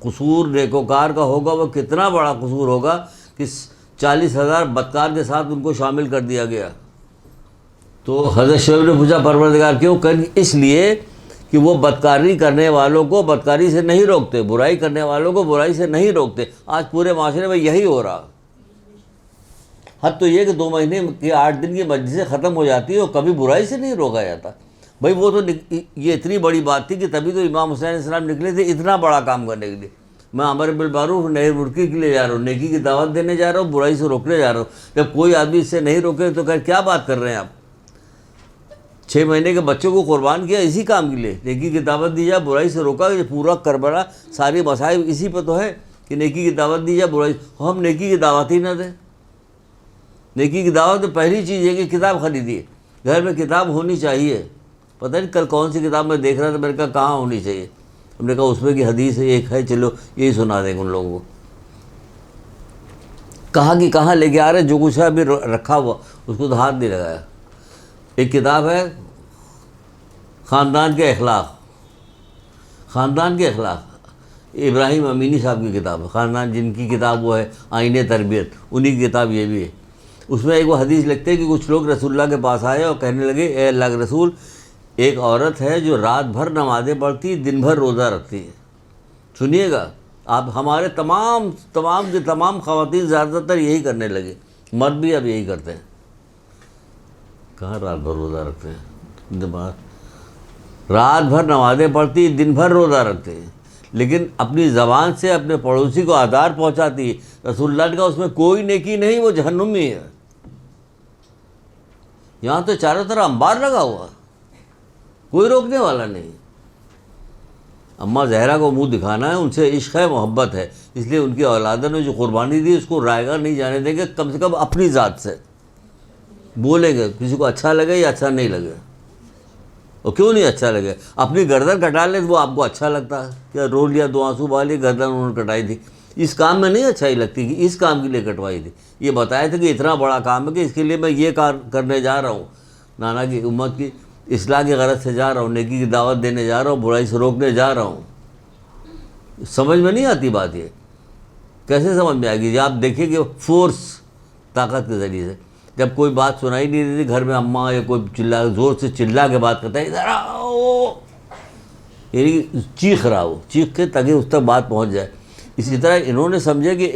قصور نیکوکار کا ہوگا وہ کتنا بڑا قصور ہوگا کہ 40,000 بدکار کے ساتھ ان کو شامل کر دیا گیا۔ تو حضرت شعیب نے پوچھا پروردگار کیوں؟ کہ اس لیے کہ وہ بدکاری کرنے والوں کو بدکاری سے نہیں روکتے، برائی کرنے والوں کو برائی سے نہیں روکتے۔ آج پورے معاشرے میں یہی ہو رہا۔ حد تو یہ کہ 2 مہینے کی 8 دن کی مجلسیں ختم ہو جاتی ہے اور کبھی برائی سے نہیں روکا جاتا۔ بھائی وہ تو یہ اتنی بڑی بات تھی کہ تبھی تو امام حسین علیہ السلام نکلے تھے اتنا بڑا کام کرنے کے لیے۔ میں امر بالمعروف نہی عن المنکر کے لیے جا رہا ہوں، نیکی کی دعوت دینے جا رہا ہوں، برائی سے روکنے جا رہا ہوں۔ جب کوئی آدمی اس سے نہیں روکے تو کیا بات کر رہے ہیں آپ؟ 6 مہینے کے بچوں کو قربان کیا اسی کام کے لیے، نیکی کی دعوت دی جائے، برائی سے روکا۔ یہ پورا کربلا ساری مصائب اسی پہ تو ہے کہ نیکی کی دعوت دی جائے، برائی۔ ہم نیکی کی دعوت ہی نہ دیں۔ نیکی کی دعوت تو پہلی چیز ہے کہ کتاب خریدیے، گھر میں کتاب ہونی چاہیے۔ پتہ نہیں کل کون سی کتاب میں دیکھ رہا تھا، میں نے کہا کہاں ہونی چاہیے؟ ہم نے کہا اس میں کی حدیث ہے ایک ہے، چلو یہی سنا دیں گے ان لوگوں کو۔ کہاں کی کہاں لے کے آ رہے، جو کچھ ہے ابھی رکھا ہوا اس کو تو ہاتھ نہیں لگایا۔ ایک کتاب ہے خاندان کے اخلاق، خاندان کے اخلاق، ابراہیم امینی صاحب کی کتاب ہے، خاندان جن کی کتاب وہ ہے آئین تربیت، انہی کی کتاب یہ بھی ہے۔ اس میں ایک وہ حدیث لکھتے ہیں کہ کچھ لوگ رسول اللہ کے پاس آئے اور کہنے لگے اے اللہ کے رسول، ایک عورت ہے جو رات بھر نمازیں پڑھتی، دن بھر روزہ رکھتی ہے۔ سنیے گا آپ، ہمارے تمام کے تمام خواتین زیادہ تر یہی کرنے لگے، مرد بھی اب یہی کرتے ہیں۔ کہاں رات بھر روزہ رکھتے ہیں؟ رات بھر نمازیں پڑھتی، دن بھر روزہ رکھتے ہیں، لیکن اپنی زبان سے اپنے پڑوسی کو آزار پہنچاتی ہے۔ رسول اللہ کا اس میں کوئی نیکی نہیں، وہ جہنمی ہے۔ یہاں تو چاروں طرف انبار لگا ہوا، کوئی روکنے والا نہیں۔ اماں زہرا کو منہ دکھانا ہے، ان سے عشق ہے، محبت ہے، اس لیے ان کی اولادوں نے جو قربانی دی اس کو رائے گاہ نہیں جانے دیں گے، کم سے کم اپنی ذات سے بولیں گے، کسی کو اچھا لگے یا اچھا نہیں لگے۔ اور کیوں نہیں اچھا لگے؟ اپنی گردن کٹا لیں تو وہ آپ کو اچھا لگتا ہے؟ کیا رو لیا 2 آنسو والی گردن انہوں نے کٹائی تھی، اس کام میں نہیں اچھائی لگتی کہ اس کام کے لیے کٹوائی تھی۔ یہ بتایا تھا کہ اتنا بڑا کام ہے کہ اس کے لیے میں یہ کار کرنے جا رہا ہوں، نانا کی امت کی اصلاح کی غرض سے جا رہا ہوں، نیکی کی دعوت دینے جا رہا ہوں، برائی سے روکنے جا رہا ہوں۔ سمجھ میں نہیں آتی بات، یہ کیسے سمجھ میں آئے گی؟ جب آپ دیکھیں کہ فورس، طاقت کے ذریعے سے، جب کوئی بات سنائی نہیں دیتی گھر میں، اماں یا کوئی زور سے چلا کے بات کرتا ہے ادھر آؤ، یعنی چیخ رہا ہو، چیخ کے تاکہ اس تک بات پہنچ جائے۔ اسی طرح انہوں نے سمجھا کہ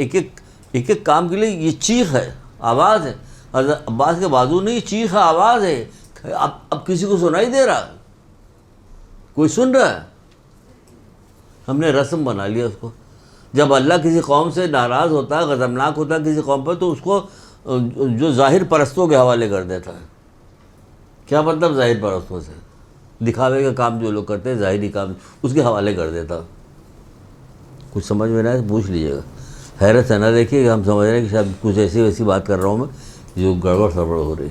ایک کام کے لیے یہ چیخ ہے، آواز ہے۔ حضرت عباس کے بازو نہیں، چیخ ہے، آواز ہے۔ اب کسی کو سنائی دے رہا؟ کوئی سن رہا ہے؟ ہم نے رسم بنا لیا اس کو۔ جب اللہ کسی قوم سے ناراض ہوتا ہے، غضبناک ہوتا ہے کسی قوم پر، تو اس کو جو ظاہر پرستوں کے حوالے کر دیتا ہے۔ کیا مطلب ظاہر پرستوں سے؟ دکھاوے کا کام جو لوگ کرتے ہیں، ظاہری کام، اس کے حوالے کر دیتا۔ کچھ سمجھ میں نہ آئے پوچھ لیجیے گا، حیرت سے نہ دیکھیے کہ ہم سمجھ رہے ہیں کہ شاید کچھ ایسی ویسی بات کر رہا ہوں میں جو گڑبڑ سڑبڑ ہو رہی۔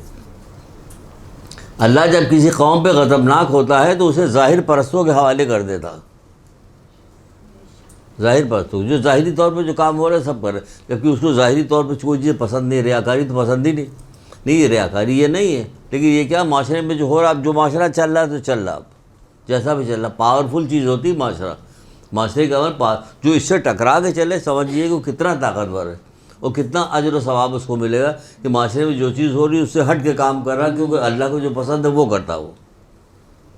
اللہ جب کسی قوم پہ غضبناک ہوتا ہے تو اسے ظاہر پرستوں کے حوالے کر دیتا۔ ظاہر پرستوں جو ظاہری طور پہ جو کام ہو رہا ہے سب کر رہے ہیں، جبکہ اس کو ظاہری طور پہ کوئی چیز پسند نہیں، ریاکاری تو پسند ہی نہیں، یہ ریاکاری یہ نہیں ہے، لیکن یہ کیا معاشرے میں جو ہو رہا ہے، اب جو معاشرہ چل رہا ہے تو چل رہا، اب جیسا بھی چل رہا، پاورفل چیز ہوتی ہے معاشرے کا عمل، جو اس سے ٹکرا کے چلے سمجھیے کہ وہ کتنا طاقتور ہے اور کتنا اجر و ثواب اس کو ملے گا کہ معاشرے میں جو چیز ہو رہی ہے اس سے ہٹ کے کام کر رہا ہے، کیونکہ اللہ کو جو پسند ہے وہ کرتا ہے، وہ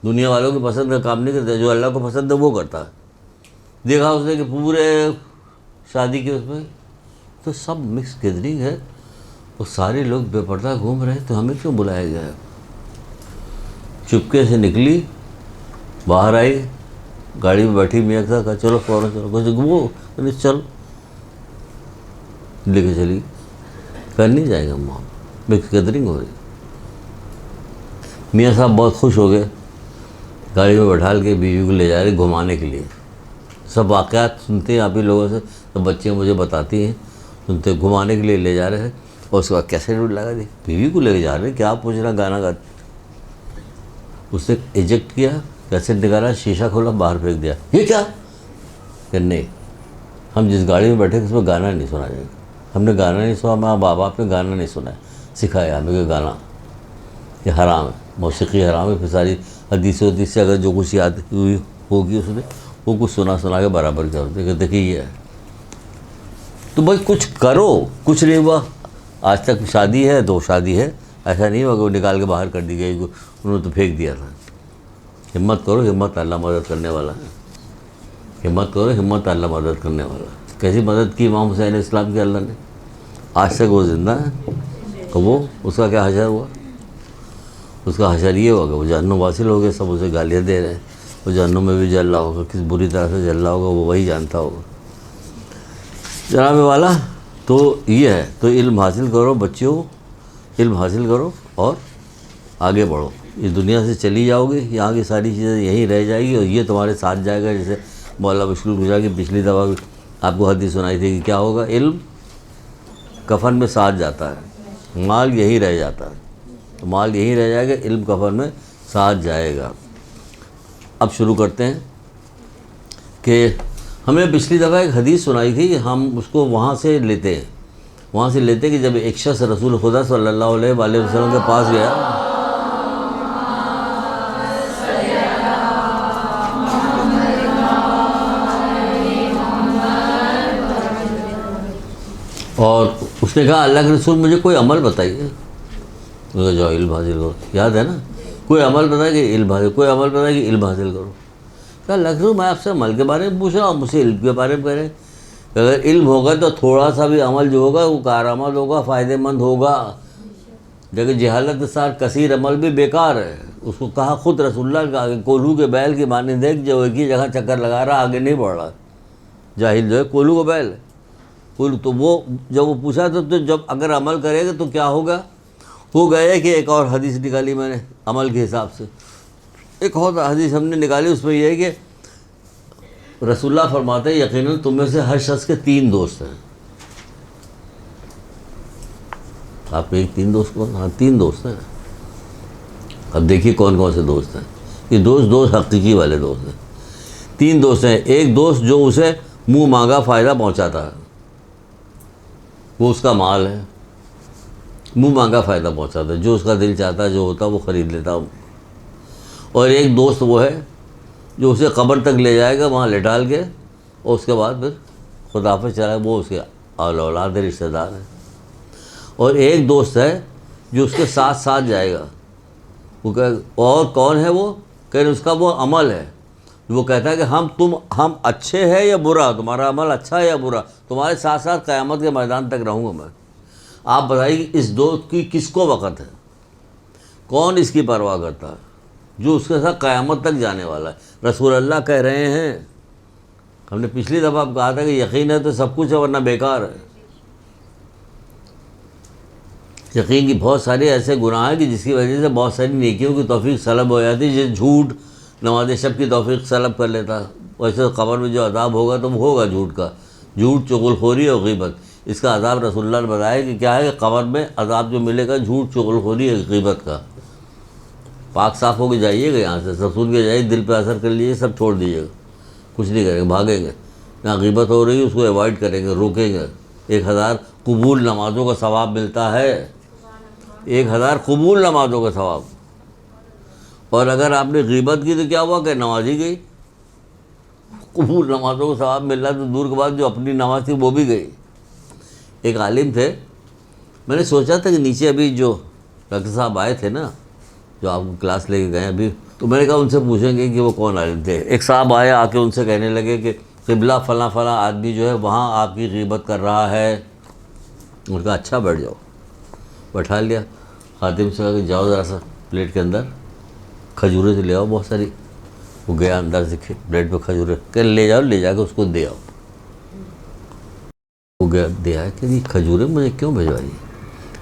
دنیا والوں کی پسند کا کام نہیں کرتا، جو اللہ کو پسند ہے وہ کرتا ہے۔ دیکھا اس نے کہ پورے شادی کے اس میں تو سب مکس گیدرنگ ہے، اور سارے لوگ بے پردہ گھوم رہے ہیں، تو ہمیں کیوں بلایا گیا ہے؟ چپکے سے نکلی، باہر آئی، گاڑی میں بیٹھی، میاں کا کہا چلو فوراً چلو، کچھ گھومو، چل لے کے چلی، کر نہیں جائے گا، وہاں مکس گیدرنگ ہو رہی۔ میاں صاحب بہت خوش ہو گئے، گاڑی میں بیٹھا کے بیوی کو لے جا رہے گھمانے کے لیے۔ سب واقعات سنتے ہیں آپ ہی لوگوں سے، تو بچے مجھے بتاتی ہیں، سنتے گھمانے کے لیے لے جا رہے ہیں، اور اس کے بعد کیسے لگا دی، بیوی کو لے کے جا رہے ہیں، کیا پوچھ رہا، گانا گاتے۔ اس نے ایجیکٹ کیا، کیسے نکالا، شیشہ کھولا، باہر پھینک دیا۔ یہ کیا؟ کہ نہیں، ہم جس گاڑی میں بیٹھے اس میں گانا نہیں سنا جائے گا، ہم نے گانا نہیں سنا، ماں باپ نے گانا نہیں سنا ہے، سکھایا ہمیں کہ گانا یہ حرام ہے، موسیقی حرام ہے۔ پھر ساری حدیث سے اگر جو کچھ یاد ہوئی ہوگی اس میں وہ کچھ سنا کے برابر کر دیتے کہ دیکھیے یہ ہے. تو بھائی کچھ کرو. کچھ نہیں ہوا آج تک. شادی ہے تو شادی ہے, ایسا نہیں ہوا کہ وہ نکال کے باہر کر دی گئی, انہوں نے تو پھینک دیا تھا. ہمت کرو, ہمت اللہ مدد کرنے والا ہے. ہمت کرو, ہمت اللہ مدد کرنے والا ہے. کیسی مدد کی امام حسین علیہ السلام کی اللہ نے؟ آج تک وہ زندہ ہے. تو وہ اس کا کیا حشر ہوا؟ اس کا حشر یہ ہوگا وہ جہنم واصل ہو گئے, سب اسے گالیاں دے رہے ہیں. وہ جہنم میں بھی جل رہا ہوگا, کس بری طرح سے جل رہا ہوگا وہ وہی جانتا ہوگا. جناب والا تو یہ ہے. تو علم حاصل کرو بچیوں, علم حاصل کرو اور آگے بڑھو. اس دنیا سے چلی جاؤ گے, یہاں کی ساری چیزیں یہیں رہ جائے گی اور یہ تمہارے ساتھ جائے گا. جیسے مولانا مشکل گزار کی پچھلی دفعہ آپ کو حدیث سنائی تھی کہ کیا ہوگا, علم کفن میں ساتھ جاتا ہے, مال یہی رہ جاتا ہے. تو مال یہی رہ جائے گا, علم کفن میں ساتھ جائے گا. اب شروع کرتے ہیں کہ ہمیں پچھلی دفعہ ایک حدیث سنائی تھی, ہم اس کو وہاں سے لیتے ہیں. وہاں سے لیتے کہ جب ایک شخص رسول خدا صلی اللہ علیہ وآلہ وسلم کے پاس گیا, اور اس نے کہا اللہ کے رسول مجھے کوئی عمل بتائیے. جاؤ علم حاصل کرو. یاد ہے نا, کوئی عمل بتائے کہ علم حاصل, کوئی عمل بتائے کہ علم حاصل کرو. کہا اللہ کے رسول میں آپ سے عمل کے بارے میں پوچھ رہا ہوں, مجھ سے علم کے بارے میں کہہ رہے ہیں. اگر علم ہوگا تو تھوڑا سا بھی عمل جو ہوگا وہ کارآمد ہوگا, فائدہ مند ہوگا. لیکن جہالت کے ساتھ کثیر عمل بھی بیکار ہے. اس کو کہا خود رسول اللہ کا کہ کولو کے بیل کی مانند دیکھ جو ایک ہی جگہ چکر لگا رہا, آگے نہیں بڑھ رہا. جاہل جو ہے کولو کا بیل ہے. تو وہ جب وہ پوچھا تو جب اگر عمل کرے گا تو کیا ہوگا. ہو گیا کہ ایک اور حدیث نکالی میں نے عمل کے حساب سے. ایک اور حدیث ہم نے نکالی, اس میں یہ ہے کہ رسول اللہ فرماتے ہیں یقیناً تم میں سے ہر شخص کے 3 دوست ہیں. آپ کے 3 دوست کون؟ ہاں 3 دوست ہیں. اب دیکھیے کون کون سے دوست ہیں. یہ دوست حقیقی والے دوست ہیں. 3 دوست ہیں. ایک دوست جو اسے منہ مانگا فائدہ پہنچاتا ہے, وہ اس کا مال ہے. منہ مانگا فائدہ پہنچاتا ہے, جو اس کا دل چاہتا ہے جو ہوتا ہے وہ خرید لیتا. اور ایک دوست وہ ہے جو اسے قبر تک لے جائے گا وہاں لٹال کے, اور اس کے بعد پھر خداحافظ چلا, وہ اس کے اولاد رشتہ دار ہیں. اور ایک دوست ہے جو اس کے ساتھ ساتھ جائے گا. وہ کہ اور کون ہے وہ؟ کہ اس کا وہ عمل ہے. وہ کہتا ہے کہ ہم اچھے ہیں یا برا, تمہارا عمل اچھا ہے یا برا, تمہارے ساتھ ساتھ قیامت کے میدان تک رہوں گا میں. آپ بتائیے کہ اس دوست کی کس کو وقت ہے؟ کون اس کی پرواہ کرتا ہے جو اس کے ساتھ قیامت تک جانے والا ہے؟ رسول اللہ کہہ رہے ہیں, ہم نے پچھلی دفعہ آپ کہا تھا کہ یقین ہے تو سب کچھ ہے ورنہ بیکار ہے. یقین کی بہت سارے ایسے گناہ ہیں کہ جس کی وجہ سے بہت ساری نیکیوں کی توفیق سلب ہو جاتی ہے. جیسے جھوٹ نماز شب کی توفیق سلب کر لیتا. ویسے قبر میں جو عذاب ہوگا تو وہ ہوگا جھوٹ کا, جھوٹ, چغل خوری اور غیبت. اس کا عذاب رسول اللہ نے بتایا کہ کیا ہے کہ قبر میں عذاب جو ملے گا جھوٹ, چغل خوری اور غیبت کا. پاک صاف ہو کے جائیے گا یہاں سے, رسول کے جائیے, دل پہ اثر کر لیجیے, سب چھوڑ دیجیے گا, کچھ نہیں کریں گے, بھاگیں گے. جہاں غیبت ہو رہی ہے اس کو ایوائڈ کریں گے, روکیں گے. 1000 قبول نمازوں کا ثواب ملتا ہے, 1000 قبول نمازوں کا ثواب. اور اگر آپ نے غیبت کی تو کیا ہوا کہ نماز ہی گئی. قبول نمازوں کا ثواب مل رہا تو دور کے بعد جو اپنی نماز تھی وہ بھی گئی. ایک عالم تھے, میں نے سوچا تھا کہ نیچے ابھی جو ڈاکٹر صاحب آئے تھے نا, جو آپ کو کلاس لے کے گئے ابھی, تو میں نے کہا ان سے پوچھیں گے کہ وہ کون عالم تھے. ایک صاحب آئے, آ کے ان سے کہنے لگے کہ قبلہ فلاں فلاں آدمی جو ہے وہاں آپ کی غیبت کر رہا ہے. ان کا اچھا بیٹھ جاؤ. بٹھا لیا. خادم سے کہا کہ جاؤ ذرا سا پلیٹ کے اندر کھجورے سے لے آؤ بہت ساری. وہ گیا اندر سے پلیٹ پہ کھجورے, کہ لے جاؤ, لے جا کے اس کو دے آؤ. وہ گیا دے آیا کہ یہ کھجورے مجھے کیوں بھجوائی؟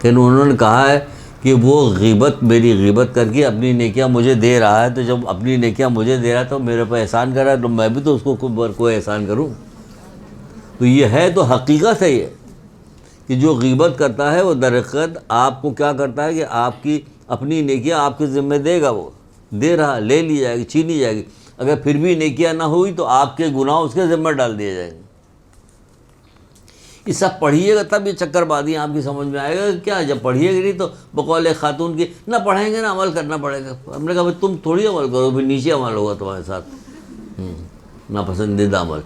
کہ انہوں نے کہا ہے کہ وہ غیبت, میری غیبت کر کے اپنی نیکیاں مجھے دے رہا ہے, تو جب اپنی نیکیاں مجھے دے رہا ہے تو میرے پہ احسان کر رہا ہے, تو میں بھی تو اس کو کوئی احسان کروں. تو یہ ہے تو حقیقت ہے یہ کہ جو غیبت کرتا ہے وہ درحقیقت آپ کو کیا کرتا ہے کہ آپ کی اپنی نیکیاں آپ کے ذمہ دے گا. وہ دے رہا, لے لی جائے گی, چھینی جائے گی. اگر پھر بھی نیکیاں نہ ہوئی تو آپ کے گناہ اس کے ذمہ ڈال دیے جائیں گے. یہ سب پڑھیے گا تب یہ چکر بازیاں آپ کی سمجھ میں آئے گا. کیا جب پڑھیے گا نہیں تو بقول ایک خاتون کی, نہ پڑھیں گے نہ عمل کرنا پڑے گا. ہم نے کہا بھائی تم تھوڑی عمل کرو, پھر نیچے عمل ہوگا تمہارے ساتھ. ناپسندیدہ عمل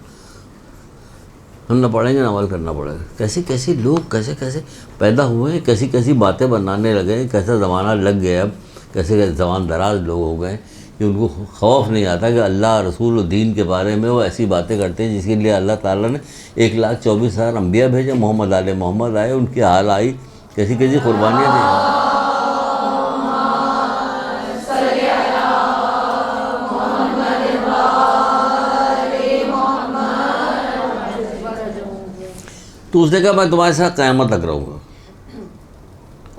ہم نہ پڑھیں گے نہ عمل کرنا پڑے گا. کیسے کیسے لوگ کیسے پیدا ہوئے ہیں, کیسی باتیں بنانے لگے ہیں, کیسا زمانہ لگ گیا اب, کیسے زبان دراز لوگ ہو گئے کہ ان کو خوف نہیں آتا کہ اللہ رسول و دین کے بارے میں وہ ایسی باتیں کرتے ہیں جس کے لیے اللہ تعالیٰ نے 1,24,000 انبیاء بھیجے. محمد آئے, محمد آئے, ان کی حال آئی, کیسی قربانیاں دیں. تو اس نے کہا میں تمہارے ساتھ قیامت تک رہوں گا,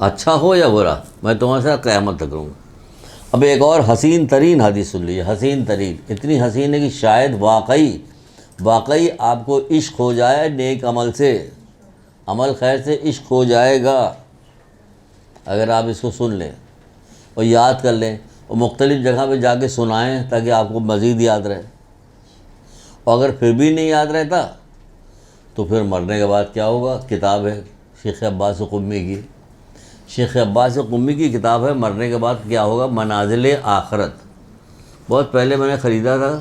اچھا ہو یا برا, میں تمہارے ساتھ قیامت تک رہوں گا. اب ایک اور حسین ترین حدیث سن لیجیے, حسین ترین, اتنی حسین ہے کہ شاید واقعی آپ کو عشق ہو جائے نیک عمل سے, عمل خیر سے عشق ہو جائے گا اگر آپ اس کو سن لیں اور یاد کر لیں اور مختلف جگہ پہ جا کے سنائیں تاکہ آپ کو مزید یاد رہے. اور اگر پھر بھی نہیں یاد رہتا تو پھر مرنے کے بعد کیا ہوگا. کتاب ہے شیخ عباس قمی کی, شیخ عباس قمی کی کتاب ہے, مرنے کے بعد کیا ہوگا, منازل آخرت. بہت پہلے میں نے خریدا تھا,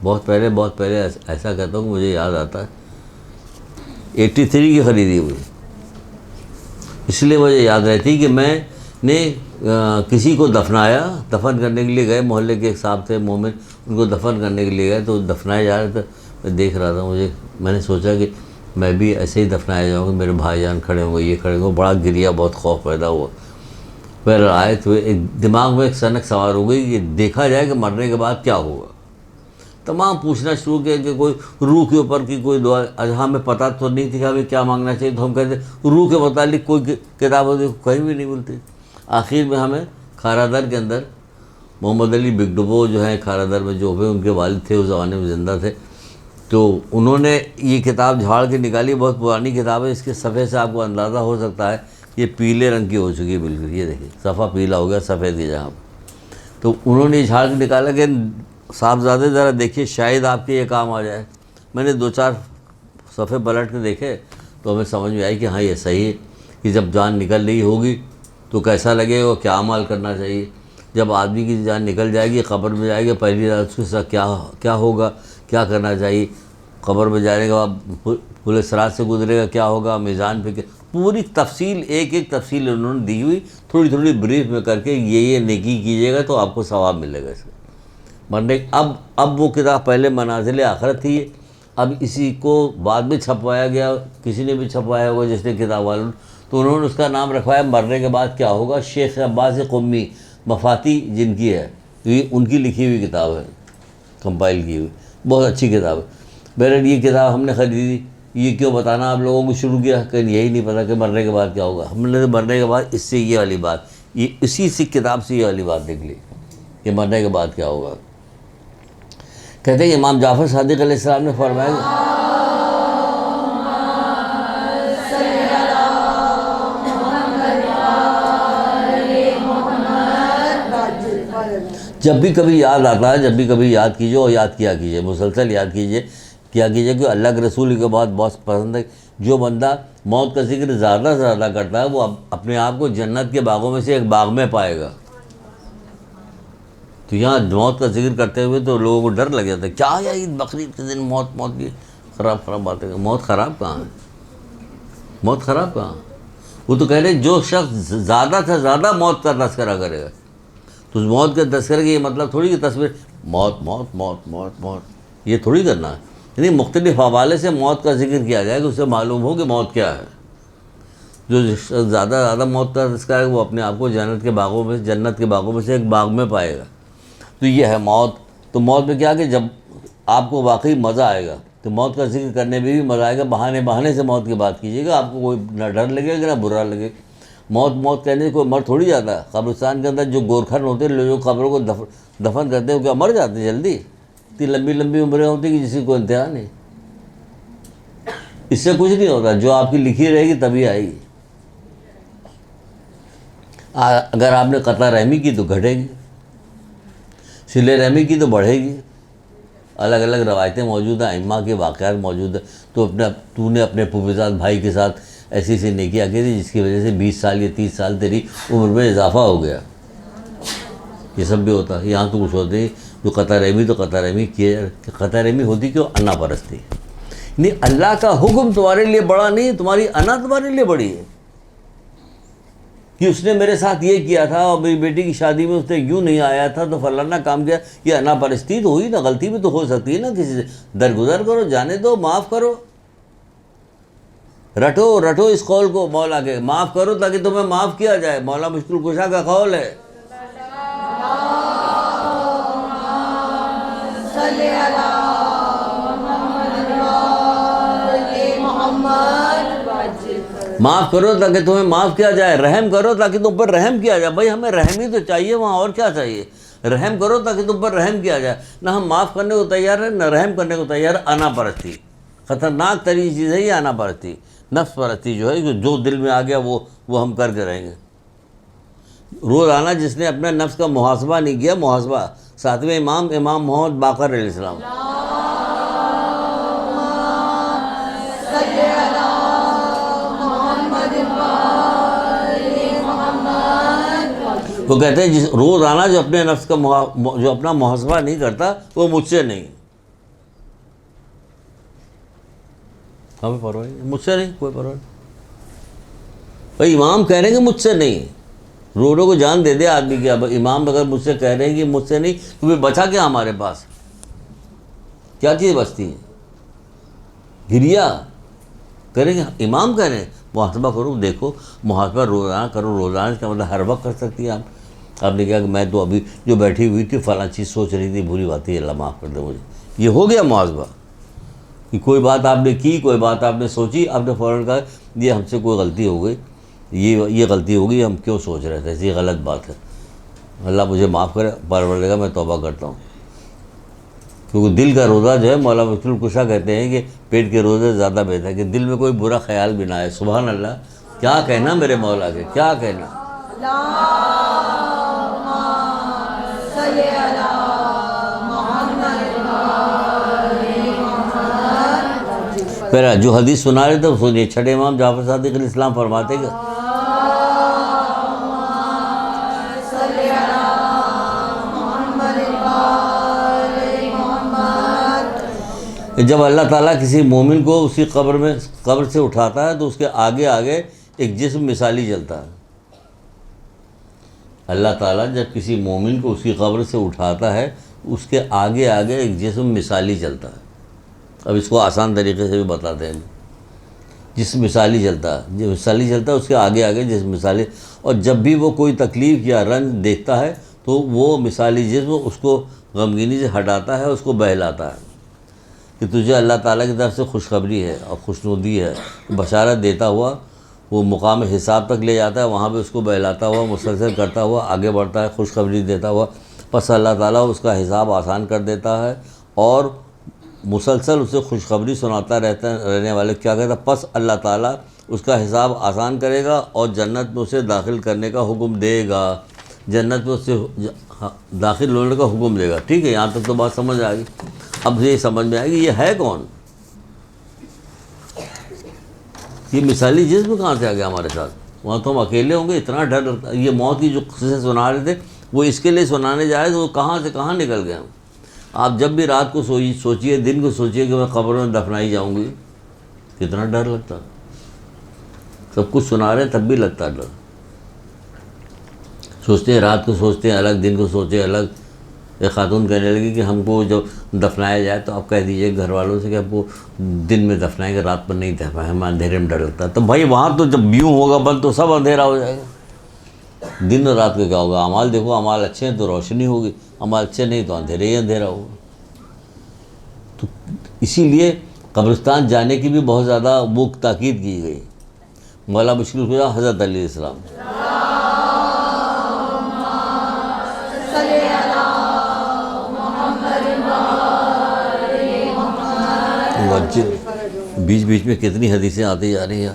بہت پہلے ایسا کہتا ہوں کہ مجھے یاد آتا ہے 83 کی خریدی ہوئی, اس لیے مجھے یاد رہتی کہ میں نے کسی کو دفن کرنے کے لیے گئے, محلے کے ایک صاحب تھے مومن, ان کو دفن کرنے کے لیے گئے تو دفنائے جا رہے تھے. میں دیکھ رہا تھا, میں نے سوچا کہ میں بھی ایسے ہی دفنایا جاؤں گا, میرے بھائی جان کھڑے ہوں گے, یہ کھڑے ہوں گے, بڑا گریا, بہت خوف پیدا ہوا. پھر آئے تو ایک دماغ میں ایک سنک سوار ہو گئی کہ دیکھا جائے کہ مرنے کے بعد کیا ہوگا. تمام پوچھنا شروع کیا کہ کوئی روح کے اوپر کی کوئی دعا, ہمیں پتہ تو نہیں تھی کہ ہمیں کیا مانگنا چاہیے, تو ہم کہتے روح کے متعلق کوئی کتاب ہوتی کہیں بھی نہیں ملتی. آخر میں ہمیں کھارادر کے اندر محمد علی بگڈبو جو ہیں کھارادر میں جو ہوئے, ان کے والد تھے اس زمانے میں زندہ تھے, تو انہوں نے یہ کتاب جھاڑ کے نکالی. بہت پرانی کتاب ہے, اس کے صفحے سے آپ کو اندازہ ہو سکتا ہے یہ پیلے رنگ کی ہو چکی ہے بالکل. یہ دیکھیے صفحہ پیلا ہو گیا, سفید کی جہاں. تو انہوں نے جھاڑ کے نکالا کہ صاحبزادے ذرا دیکھیے شاید آپ کے یہ کام آ جائے. میں نے 2-4 صفحے پلٹ کے دیکھے تو ہمیں سمجھ میں آئی کہ ہاں یہ صحیح ہے کہ جب جان نکل رہی ہوگی تو کیسا لگے گا, کیا عمل کرنا چاہیے. جب آدمی کی جان نکل جائے گی, قبر میں جائے گی, پہلی رات اس کے ساتھ کیا ہوگا, کیا کرنا چاہیے. قبر میں جانے کے بعد پورے صراط سے گزرے گا, کیا ہوگا, میزان پہ پوری تفصیل, ایک تفصیل انہوں نے دی ہوئی, تھوڑی بریف میں کر کے یہ نیکی کیجیے گا تو آپ کو ثواب ملے گا اس میں. مرنے اب وہ کتاب پہلے منازل آخرت تھی, اب اسی کو بعد میں چھپوایا گیا, کسی نے بھی چھپوایا ہوگا جس نے کتاب والوں نے, تو انہوں نے اس کا نام رکھوایا مرنے کے بعد کیا ہوگا. شیخ عباس قمی مفاتی جن کی ہے, یہ ان کی لکھی ہوئی کتاب ہے, کمپائل کی ہوئی, بہت اچھی کتاب ہے. بہرحال یہ کتاب ہم نے خریدی. یہ کیوں بتانا آپ لوگوں کو شروع کیا کہ یہی نہیں پتا کہ مرنے کے بعد کیا ہوگا. ہم نے مرنے کے بعد اس سے یہ والی بات, یہ اسی کتاب سے یہ والی بات دیکھ لی کہ مرنے کے بعد کیا ہوگا. کہتے ہیں امام جعفر صادق علیہ السلام نے فرمایا جب بھی کبھی یاد آتا ہے, جب بھی کبھی یاد کیجیے اور یاد کیجیے, مسلسل یاد کیجیے کہ اللہ کے رسول کے بعد بہت پسند ہے. جو بندہ موت کا ذکر زیادہ سے زیادہ کرتا ہے وہ اپنے آپ کو جنت کے باغوں میں سے ایک باغ میں پائے گا. تو یہاں موت کا ذکر کرتے ہوئے تو لوگوں کو ڈر لگ جاتا ہے, کیا ہے عید بقرعید کے دن موت کی خراب باتیں. موت خراب کہاں ہے, موت خراب کہاں. وہ تو کہہ رہے جو شخص زیادہ سے زیادہ موت کا تذکرہ کرے گا, تو اس موت کے تذکرے کا یہ مطلب تھوڑی کہ تصویر موت یہ تھوڑی کرنا ہے. یعنی مختلف حوالے سے موت کا ذکر کیا جائے کہ اسے معلوم ہو کہ موت کیا ہے. جو زیادہ موت کا تذکرہ ہے وہ اپنے آپ کو جنت کے باغوں میں سے ایک باغ میں پائے گا. تو یہ ہے موت. تو موت میں کیا کہ جب آپ کو واقعی مزہ آئے گا تو موت کا ذکر کرنے میں بھی مزہ آئے گا. بہانے سے موت کی بات کیجیے گا, آپ کو کوئی نہ ڈر لگے گا نہ برا لگے. موت کہنے سے کوئی مر تھوڑی جاتا ہے. قبرستان کے اندر جو گورکھن ہوتے ہیں, جو قبروں کو دفن کرتے ہیں, کیا مر جاتے ہیں جلدی؟ اتنی لمبی عمریں ہوتی ہیں کہ جس کی کوئی انتہا نہیں. اس سے کچھ نہیں ہوتا, جو آپ کی لکھی رہے گی تبھی آئے گی. اگر آپ نے قطع رحمی کی تو گھٹے گی, صلہ رحمی کی تو بڑھے گی. الگ الگ روایتیں موجود ہیں, ائمہ کے واقعات موجود ہیں. تو نے اپنے پھوپھیزاد بھائی کے ساتھ ایسی نیکیاں کی تھی جس کی وجہ سے 20 سال یا 30 سال تیری عمر میں اضافہ ہو گیا. یہ سب بھی ہوتا ہے. یہاں تو کچھ ہوتے ہی جو قطع رحمی تو قطع رحمی کیے، قطع رحمی ہوتی کیوں؟ انا پرستی. نہیں، اللہ کا حکم تمہارے لیے بڑا نہیں، تمہاری انا تمہارے لیے بڑی ہے کہ اس نے میرے ساتھ یہ کیا تھا اور میری بیٹی کی شادی میں اس نے یوں نہیں آیا تھا تو فلانا کام کیا. یہ انا پرستی تو ہوئی نا، غلطی بھی تو ہو سکتی ہے نا کسی سے. درگزر کرو، جانے دو، معاف کرو. رٹو اس قول کو مولا کے، معاف کرو تاکہ تمہیں معاف کیا جائے. مولا مشکل کشا کا قول ہے. معاف کرو تاکہ تمہیں معاف کیا جائے، رحم کرو تاکہ تم پر رحم کیا جائے. بھائی ہمیں رحم ہی تو چاہیے، وہاں اور کیا چاہیے؟ رحم کرو تاکہ تم پر رحم کیا جائے. نہ ہم معاف کرنے کو تیار ہیں، نہ رحم کرنے کو تیار ہے. انا پرستی خطرناک ترین چیز ہے یہ، انا پرستی، نفس پرستی جو ہے، جو دل میں آ گیا وہ ہم کر کے رہیں گے. روزانہ جس نے اپنے نفس کا محاسبہ نہیں کیا، محاسبہ. ساتویں امام محمد باقر علیہ السلام، وہ کہتے ہیں روزانہ جو اپنے نفس کا جو اپنا محاسبہ نہیں کرتا وہ مجھ سے نہیں. ہمیں پرواہ نہیں، مجھ سے نہیں، کوئی پرواہ نہیں. بھائی امام کہہ رہے ہیں کہ مجھ سے نہیں، روڈوں کو جان دے دے آدمی کی. اب امام اگر مجھ سے کہہ رہے ہیں کہ مجھ سے نہیں تو پھر بچا کیا ہمارے پاس؟ کیا چیز بچتی ہے؟ گریا کریں گے. امام کہہ رہے ہیں محاسبہ کرو. دیکھو محاسبہ روزانہ کرو. روزانہ کا مطلب ہر وقت کر سکتی ہے آپ نے کہا کہ میں تو ابھی جو بیٹھی ہوئی تھی فلاں چیز سوچ رہی تھی، بری بات ہے، اللہ معاف کر دے مجھے. یہ ہو گیا محاسبہ کہ کوئی بات آپ نے کی، کوئی بات آپ نے سوچی، آپ نے فوراً کہا یہ ہم سے کوئی غلطی ہو گئی، یہ غلطی ہو گئی، ہم کیوں سوچ رہے تھے، یہ غلط بات ہے، اللہ مجھے معاف کرے، پروردگار میں توبہ کرتا ہوں. کیونکہ دل کا روزہ جو ہے، مولا مشکل کشا کہتے ہیں کہ پیٹ کے روزے زیادہ بہتر ہے کہ دل میں کوئی برا خیال بھی نہ آئے. سبحان اللہ، کیا کہنا میرے مولا کے، کیا کہنا. پھر جو حدیث سنا رہے تھے وہ سنیے. چھٹے امام جعفر صادق علیہ السلام فرماتے کہ جب اللہ تعالیٰ کسی مومن کو اسی قبر سے اٹھاتا ہے تو اس کے آگے آگے ایک جسم مثالی چلتا ہے. اللہ تعالیٰ جب کسی مومن کو اس کی قبر سے اٹھاتا ہے اس کے آگے آگے ایک جسم مثالی چلتا ہے. اب اس کو آسان طریقے سے بھی بتاتے ہیں. جسم مثالی چلتا ہے، جو مثالی چلتا ہے اس کے آگے آگے جسم مثالی. اور جب بھی وہ کوئی تکلیف یا رنج دیکھتا ہے تو وہ مثالی جسم اس کو غمگینی سے ہٹاتا ہے، اس کو بہلاتا ہے کہ تجھے اللہ تعالیٰ کی طرف سے خوشخبری ہے اور خوشنودی ہے. بشارت دیتا ہوا وہ مقام حساب تک لے جاتا ہے، وہاں پہ اس کو بہلاتا ہوا، مسلسل کرتا ہوا آگے بڑھتا ہے، خوشخبری دیتا ہوا. پس اللہ تعالیٰ اس کا حساب آسان کر دیتا ہے اور مسلسل اسے خوشخبری سناتا رہنے والے کیا کہتا ہے، پس اللہ تعالیٰ اس کا حساب آسان کرے گا اور جنت میں اسے داخل کرنے کا حکم دے گا. جنت میں اسے داخل ہونے کا حکم دے گا. ٹھیک ہے، یہاں تک تو بات سمجھ آ گئی. اب یہ سمجھ میں آئے گی یہ ہے کون؟ یہ مثالی جسم کہاں سے آ گیا ہمارے ساتھ؟ وہاں تو ہم اکیلے ہوں گے. اتنا ڈر لگتا ہے. یہ موت کی جو قصے سنا رہے تھے وہ اس کے لیے سنانے جائے تو وہ کہاں سے کہاں نکل گئے ہم. آپ جب بھی رات کو سوچیے، دن کو سوچیے کہ میں قبر میں دفنائی جاؤں گی، کتنا ڈر لگتا. سب کچھ سنا رہے ہیں تب بھی لگتا ڈر. سوچتے ہیں رات کو سوچتے ہیں الگ، دن کو سوچے الگ. ایک خاتون کہنے لگی کہ ہم کو جب دفنایا جائے تو آپ کہہ دیجئے گھر والوں سے کہ آپ کو دن میں دفنائیں گے، رات پر نہیں دفنائیں، ہمیں اندھیرے میں ڈر لگتا ہے. تو بھائی وہاں تو جب بیوں ہوگا بند تو سب اندھیرا ہو جائے گا. دن اور رات کا کیا ہوگا؟ اعمال دیکھو، اعمال اچھے ہیں تو روشنی ہوگی، اعمال اچھے نہیں تو اندھیرے ہی اندھیرا ہوگا. تو اسی لیے قبرستان جانے کی بھی بہت زیادہ وہ تاکید کی گئی. مولا مشکل کشا حضرت علیہ السلام بیچ بیچ میں کتنی حدیثیں آتی جا رہی ہیں.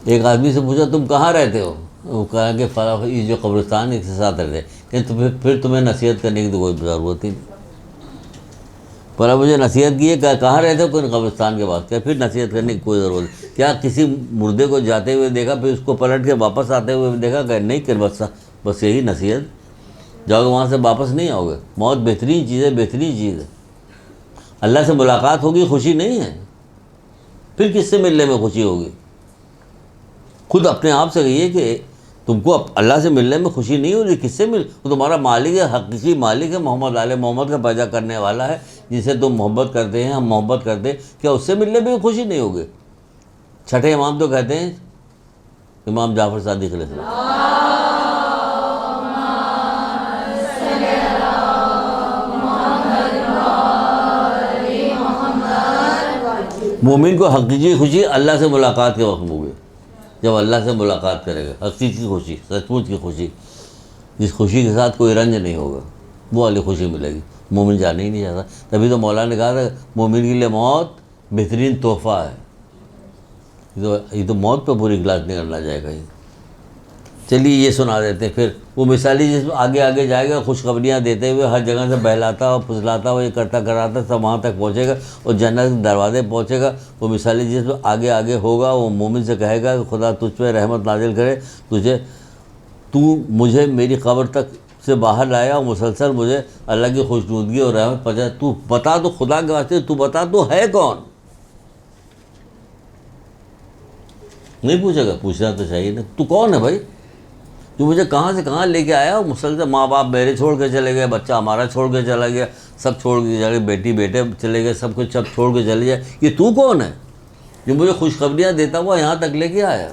ایک آدمی سے پوچھا تم کہاں رہتے ہو؟ وہ کہا کہ فلاں یہ جو قبرستان اس کے ساتھ رہتے. کہ پھر تمہیں نصیحت کرنے کی تو کوئی ضرورت ہی نہیں. پر مجھے نصیحت کی ہے کہ کہاں رہتے ہو؟ کوئی قبرستان کے بعد. کہ پھر نصیحت کرنے کی کوئی ضرورت نہیں. کیا کسی مردے کو جاتے ہوئے دیکھا پھر اس کو پلٹ کے واپس آتے ہوئے دیکھا؟ کہ نہیں، کہ بس یہی نصیحت. جاؤ گے وہاں سے واپس نہیں آؤ گے. موت بہترین چیز ہے, بہترین چیز ہے. اللہ سے ملاقات ہوگی, خوشی نہیں ہے, پھر کس سے ملنے میں خوشی ہوگی؟ خود اپنے آپ سے کہیے کہ تم کو اللہ سے ملنے میں خوشی نہیں ہو رہی, کس سے مل؟ وہ تمہارا مالک ہے, حقیقی مالک ہے, محمد آل محمد کا پیدا کرنے والا ہے, جسے تم محبت کرتے ہیں, ہم محبت کرتے ہیں. کیا اس سے ملنے میں خوشی نہیں ہوگی؟ چھٹے امام تو کہتے ہیں امام جعفر صادق علیہ السلام. مومن کو حقیقی خوشی اللہ سے ملاقات کے وقت ہوگی, جب اللہ سے ملاقات کرے گا. حقیقی خوشی, سچ مچ کی خوشی, جس خوشی کے ساتھ کوئی رنج نہیں ہوگا, وہ والی خوشی ملے گی. مومن جانے ہی نہیں چاہتا. تبھی تو مولا نے کہا تھا مومن کے لیے موت بہترین تحفہ ہے. یہ تو موت پہ پوری کلاس نہیں کرنا چاہے گا. چلیے یہ سنا دیتے ہیں. پھر وہ مثالی جس میں آگے آگے جائے گا, خوشخبریاں دیتے ہوئے ہر جگہ سے بہلاتا اور پھسلاتا ہوا, یہ کرتا کراتا سب وہاں تک پہنچے گا اور جنت کے دروازے پہنچے گا. وہ مثالی جس میں آگے آگے ہوگا, وہ مومن سے کہے گا کہ خدا تجھ پہ رحمت نازل کرے, تو مجھے میری قبر تک سے باہر لایا اور مسلسل مجھے اللہ کی خوشنودگی اور رحمت پہنچائے. تو بتا, تو خدا کے واسطے تو بتا, تو ہے کون؟ نہیں پوچھے گا, پوچھنا تو چاہیے نا. تو کون ہے بھائی جو مجھے کہاں سے کہاں لے کے آیا؟ اور مسلسل ماں باپ میرے چھوڑ کے چلے گئے, بچہ ہمارا چھوڑ کے چلا گیا, سب چھوڑ کے چلے گئے, بیٹی بیٹے چلے گئے, سب کچھ سب چھوڑ کے چلے جائے. یہ تو کون ہے جو مجھے خوشخبریاں دیتا ہوا یہاں تک لے کے آیا؟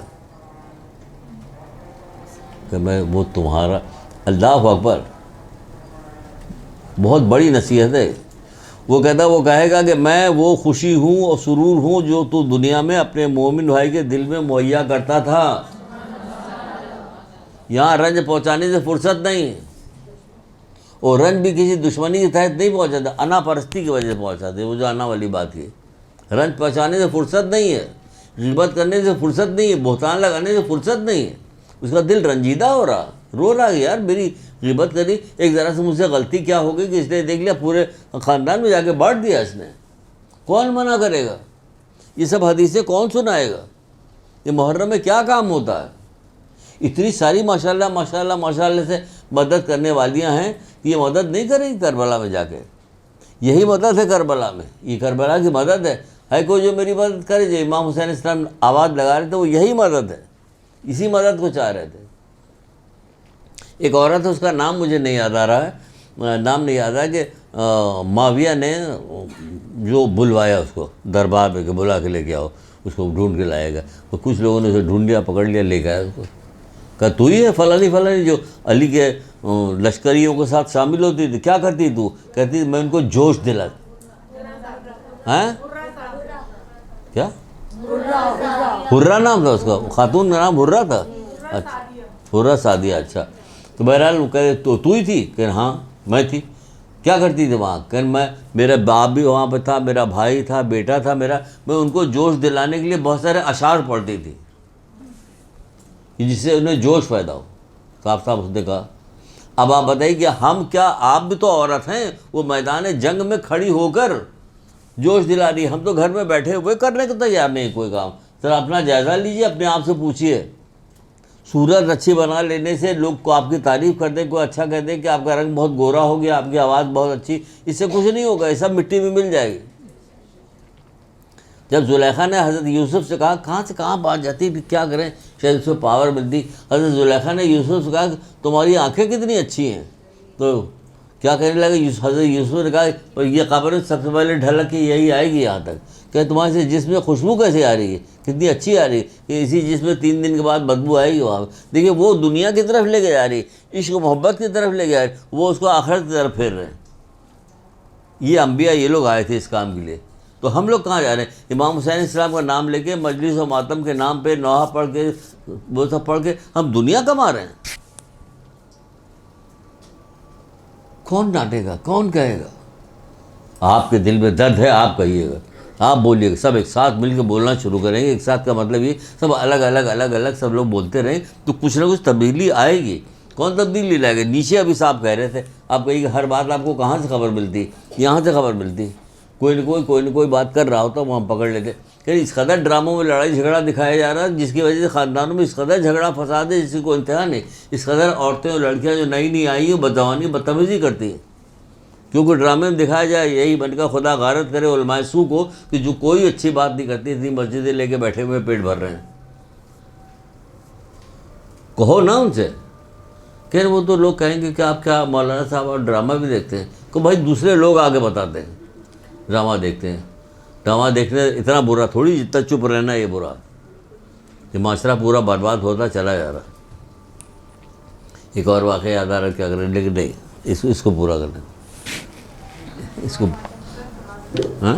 کہ میں وہ تمہارا. اللہ اکبر, بہت بڑی نصیحت ہے. وہ کہے گا کہ میں وہ خوشی ہوں اور سرور ہوں جو تو دنیا میں اپنے مومن بھائی کے دل میں مہیا کرتا تھا. یہاں رنج پہنچانے سے فرصت نہیں, اور رنج بھی کسی دشمنی کے تحت نہیں پہنچاتا, انا پرستی کی وجہ سے پہنچاتے. وہ جو انا والی بات کی, رنج پہنچانے سے فرصت نہیں ہے, غیبت کرنے سے فرصت نہیں ہے, بہتان لگانے سے فرصت نہیں ہے. اس کا دل رنجیدہ ہو رہا, رو رہا کہ یار میری غیبت کری, ایک ذرا سے مجھ سے غلطی کیا ہو گئی کہ اس نے دیکھ لیا پورے خاندان میں جا کے بانٹ دیا اس نے. کون منع کرے گا؟ یہ سب حدیثیں کون سنائے گا؟ یہ محرم میں کیا کام ہوتا ہے؟ اتنی ساری ماشاءاللہ ماشاءاللہ ماشاءاللہ سے مدد کرنے والیاں ہیں, یہ مدد نہیں کریں گی کربلا میں جا کے. یہی مدد ہے کربلا میں, یہ کربلا کی مدد ہے کوئی جو میری مدد کرے. جو امام حسین علیہ السلام آواز لگا رہے تھے وہ یہی مدد ہے, اسی مدد کو چاہ رہے تھے. ایک عورت ہے, اس کا نام مجھے نہیں یاد آ رہا ہے, نام نہیں یاد آ کہ معاویہ نے جو بلوایا اس کو دربار پہ کہ بلا کے لے کے آؤ, اس کو ڈھونڈ کے لائے گا. تو کچھ لوگوں نے اسے ڈھونڈ لیا, پکڑ لیا, لے کے آیا اس کو. کہا تو ہی ہے فلانی فلانی جو علی کے لشکریوں کے ساتھ شامل ہوتی تھی, کیا کرتی تو؟ کہتی میں ان کو جوش دلا. ہیں کیا؟ حرہ نام تھا اس کا, خاتون کا نام حرہ تھا. اچھا حرہ سعدیہ. اچھا تو بہرحال وہ کہے تو ہی تھی؟ کہ ہاں میں تھی. کیا کرتی تھی وہاں؟ کہ میرا باپ بھی وہاں پہ تھا, میرا بھائی تھا, بیٹا تھا میرا, میں ان کو جوش دلانے کے لیے بہت سارے اشعار پڑھتی تھی جس سے انہیں جوش پیدا ہو. صاف صاف اس نے کہا. اب آپ بتائیے کہ ہم کیا, آپ بھی تو عورت ہیں, وہ میدان جنگ میں کھڑی ہو کر جوش دلا رہی, ہم تو گھر میں بیٹھے ہوئے کرنے کو تیار نہیں کوئی کام. ذرا اپنا جائزہ لیجئے, اپنے آپ سے پوچھئے. صورت اچھی بنا لینے سے لوگ کو آپ کی تعریف کر دیں, کوئی اچھا کہہ دیں کہ آپ کا رنگ بہت گورا ہو گیا, آپ کی آواز بہت اچھی, اس سے کچھ نہیں ہوگا, یہ سب مٹی میں مل جائے گی. جب زلیخا نے حضرت یوسف سے کہا, کہاں سے کہاں بات جاتی بھی, کیا کریں, شاید اس میں پاور ملتی. حضرت زلیخا نے یوسف سے کہا کہ تمہاری آنکھیں کتنی اچھی ہیں. تو کیا کہنے لگے حضرت یوسف نے کہا یہ قبر سب سے پہلے ڈھلک کے یہی آئے گی یہاں تک. کہ تمہارے سے جسم میں خوشبو کیسے آ رہی ہے, کتنی اچھی آ رہی ہے, کہ اسی جسم میں 3 دن کے بعد بدبو آئے گی وہاں. دیکھیے وہ دنیا کی طرف لے کے جا رہی ہے, عشق و محبت کی طرف لے کے جا رہی ہے, وہ اس کو آخرت کی طرف پھیر رہے ہیں. یہ انبیاء یہ لوگ آئے تھے اس کام کے لیے. تو ہم لوگ کہاں جا رہے ہیں؟ امام حسین علیہ السلام کا نام لے کے مجلس و ماتم کے نام پہ نوحہ پڑھ کے وہ سب پڑھ کے ہم دنیا کما رہے ہیں. کون ڈانٹے گا, کون کہے گا؟ آپ کے دل میں درد ہے, آپ کہیے گا, آپ بولیے گا. سب ایک ساتھ مل کے بولنا شروع کریں گے. ایک ساتھ کا مطلب یہ سب الگ الگ سب لوگ بولتے رہیں تو کچھ نہ کچھ تبدیلی آئے گی. کون تبدیلی لائے گا؟ نیچے ابھی صاحب کہہ رہے تھے, آپ کہیے کہ ہر بات آپ کو کہاں سے خبر ملتی, یہاں سے خبر ملتی. کوئی نہ کوئی بات کر رہا ہوتا وہ ہم پکڑ لیتے کہ اس قدر ڈراموں میں لڑائی جھگڑا دکھایا جا رہا ہے جس کی وجہ سے خاندانوں میں اس قدر جھگڑا فساد ہے جس کی کوئی انتہا نہیں. اس قدر عورتیں اور لڑکیاں جو نئی نئی آئی ہیں بدعنوانی بدتمیزی کرتی ہیں، کیونکہ ڈرامے میں دکھایا جائے یہی بن کا خدا غارت کرے علماء سو کو کہ جو کوئی اچھی بات نہیں کرتی، اتنی مسجدیں لے کے بیٹھے ہوئے پیٹ بھر رہے ہیں. کہو نا ان سے کہ وہ تو لوگ کہیں گے کہ آپ کیا مولانا صاحب اور ڈرامہ بھی دیکھتے ہیں. کہ بھائی دوسرے لوگ آگے بتاتے ہیں ڈرامہ دیکھتے ہیں. ڈرامہ دیکھنے اتنا برا تھوڑی جتنا چپ رہنا یہ برا. یہ معاشرہ پورا برباد ہوتا چلا جا رہا. ایک اور واقعہ یاد آ رہا ہے کیا کریں، لیکن نہیں اس کو پورا کرنا اس کو. ہاں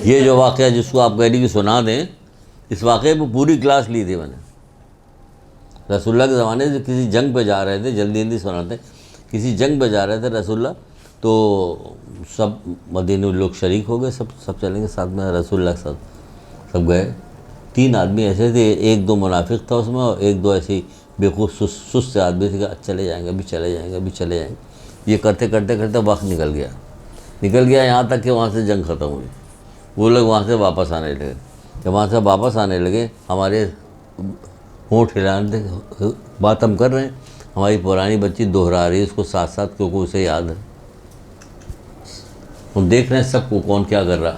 یہ جو واقعہ جس کو آپ کہہ رہی کہ سنا دیں، اس واقعے پہ پوری کلاس لی تھی میں نے. رسول اللہ کے زمانے سے کسی جنگ پہ جا رہے تھے، جلدی جلدی سناتے، کسی جنگ پہ جا رہے تھے رسول اللہ، تو سب مدینے لوگ شریک ہو گئے، سب چلیں گے ساتھ میں رسول اللہ کے ساتھ سب گئے. 3 آدمی ایسے تھے، 1-2 منافق تھا اس میں، اور 1-2 ایسے بیوقوف سست سے آدمی تھے کہ چلے جائیں گے ابھی چلے جائیں گے ابھی چلے جائیں گے. یہ کرتے کرتے کرتے وقت نکل گیا یہاں تک کہ وہاں سے جنگ ختم ہوئی. وہ لوگ وہاں سے واپس آنے لگے. جب وہاں سے واپس آنے لگے، ہمارے ہونٹ ہلانے بات ہم کر رہے ہیں، ہماری پرانی بچی دہرا رہی ہے اس کو ساتھ ساتھ، کیونکہ اسے یاد ہے. ہم دیکھ رہے ہیں سب کو کون کیا کر رہا،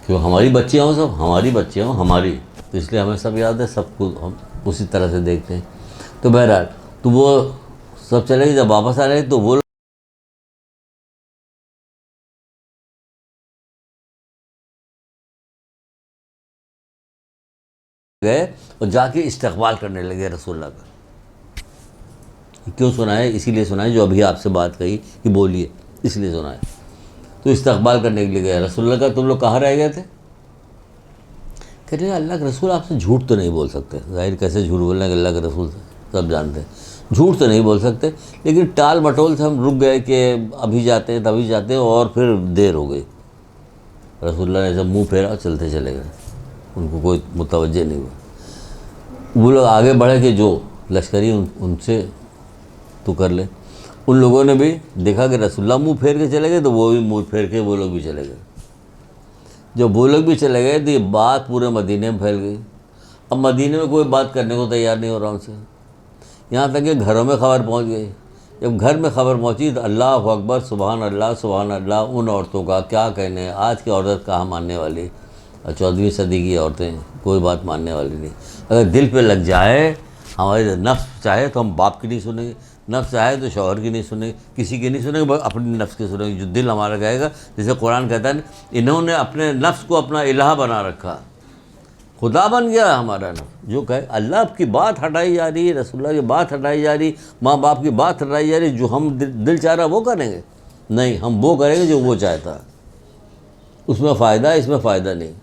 کیوں ہماری بچیاں ہوں، سب ہماری بچیاں ہوں ہماری، تو اس لیے ہمیں سب یاد ہے، سب کو ہم اسی طرح سے دیکھتے ہیں. تو بہرحال تو وہ سب چلے گئے. جب واپس آ رہے تو وہ گئے اور جا کے استقبال کرنے لگے رسول اللہ کا. کیوں سنائے؟ اسی لیے سنائے جو ابھی آپ سے بات کہی کہ بولیے، اس لیے سنائے. تو استقبال کرنے کے لیے گئے. رسول اللہ کا تم لوگ کہاں رہ گئے تھے؟ کہہ رہے اللہ کے رسول آپ سے جھوٹ تو نہیں بول سکتے. ظاہر کیسے جھوٹ بولنا کہ اللہ کے رسول سے سب جانتے ہیں، جھوٹ تو نہیں بول سکتے، لیکن ٹال مٹول سے ہم رک گئے کہ ابھی جاتے ہیں تبھی جاتے ہیں، اور پھر دیر ہو گئی. رسول اللہ نے جب منہ پھیرا چلتے چلے گئے، ان کو کوئی متوجہ نہیں ہوا. وہ لوگ آگے بڑھے کہ جو لشکری ان سے تو کر لے. ان لوگوں نے بھی دیکھا کہ رسول اللہ منہ پھیر کے چلے گئے تو وہ بھی منہ پھیر کے وہ لوگ بھی چلے گئے. جب وہ لوگ بھی چلے گئے تو یہ بات پورے مدینے میں پھیل گئی. اب مدینے میں کوئی بات کرنے کو تیار نہیں ہو رہا ان سے، یہاں تک کہ گھروں میں خبر پہنچ گئی. جب گھر میں خبر پہنچی تو اللہ اکبر سبحان اللہ ان عورتوں کا کیا کہنے. آج کی عورت کہاں ماننے والی، 14ویں صدی کی عورتیں کوئی بات ماننے والی نہیں. اگر دل پہ لگ جائے، ہمارے نفس چاہے تو ہم باپ کی نہیں سنیں گے، نفس چاہے تو شوہر کی نہیں سنیں گے، کسی کی نہیں سنیں گے، بس اپنی نفس کی سنیں گے. جو دل ہمارا کہے گا، جیسے قرآن کہتا ہے انہوں نے اپنے نفس کو اپنا الہ بنا رکھا، خدا بن گیا ہمارا نفس. جو کہے اللہ کی بات ہٹائی جا رہی ہے، رسول اللہ کی بات ہٹائی جا رہی، ماں باپ کی بات ہٹائی جا رہی، جو ہم دل چاہ رہا وہ کریں گے. نہیں، ہم وہ کریں گے جو وہ چاہتا ہے، اس میں فائدہ ہے، اس میں فائدہ نہیں.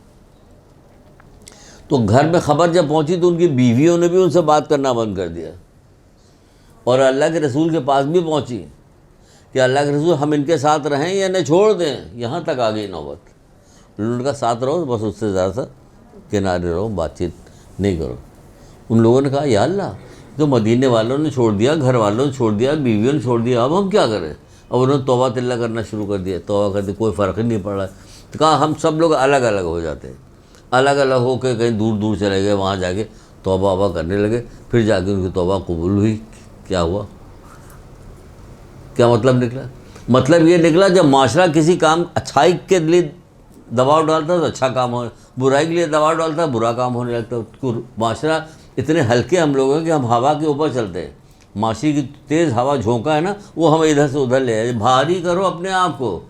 تو گھر میں خبر جب پہنچی تو ان کی بیویوں نے بھی ان سے بات کرنا بند کر دیا، اور اللہ کے رسول کے پاس بھی پہنچی کہ اللہ کے رسول ہم ان کے ساتھ رہیں یا نہ چھوڑ دیں. یہاں تک آ گئی نوبت. ان کا ساتھ رہو، بس اس سے زیادہ سا کنارے رہو، بات چیت نہیں کرو. ان لوگوں نے کہا یا اللہ، تو مدینے والوں نے چھوڑ دیا، گھر والوں نے چھوڑ دیا، بیویوں نے چھوڑ دیا، اب ہم کیا کریں؟ اب انہوں نے توبہ اللہ کرنا شروع کر دیا. توبہ کرتے کوئی فرق ہی نہیں پڑ رہا. تو کہا ہم سب لوگ الگ الگ ہو جاتے ہیں. الگ الگ ہو کے کہیں دور دور چلے گئے، وہاں جا کے توبہ کرنے لگے. پھر جا کے ان کی توبہ قبول ہوئی. کیا ہوا؟ کیا مطلب نکلا؟ مطلب یہ نکلا جب معاشرہ کسی کام اچھائی کے لیے دباؤ ڈالتا تو اچھا کام ہو، برائی کے لیے دباؤ ڈالتا برا کام ہونے لگتا. معاشرہ اتنے ہلکے ہم لوگ ہیں کہ ہم ہوا کے اوپر چلتے ہیں. معاشی کی تیز ہوا جھونکا ہے نا، وہ ہمیں ادھر سے ادھر لے آئے. بھاری کرو اپنے آپ کو.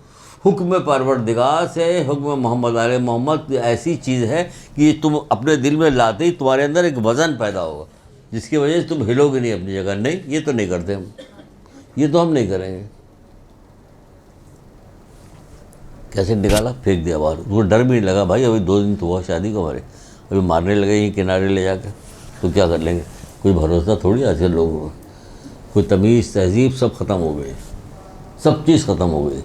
حکم پروردگار سے، حکم محمد علیہ محمد ایسی چیز ہے کہ تم اپنے دل میں لاتے ہی تمہارے اندر ایک وزن پیدا ہوگا جس کی وجہ سے تم ہلو گے نہیں اپنی جگہ. نہیں، یہ تو نہیں کرتے ہم، یہ تو ہم نہیں کریں گے. کیسے نکالا؟ پھینک دیا باہر. وہ ڈر بھی نہیں لگا بھائی، ابھی 2 دن تو ہوا شادی کو ہمارے، ابھی مارنے لگے یہ کنارے لے جا کے تو کیا کر لیں گے؟ کوئی بھروسہ تھوڑی آج کے لوگوں کو. کوئی تمیز تہذیب سب ختم ہو گئی، سب چیز ختم ہو گئی.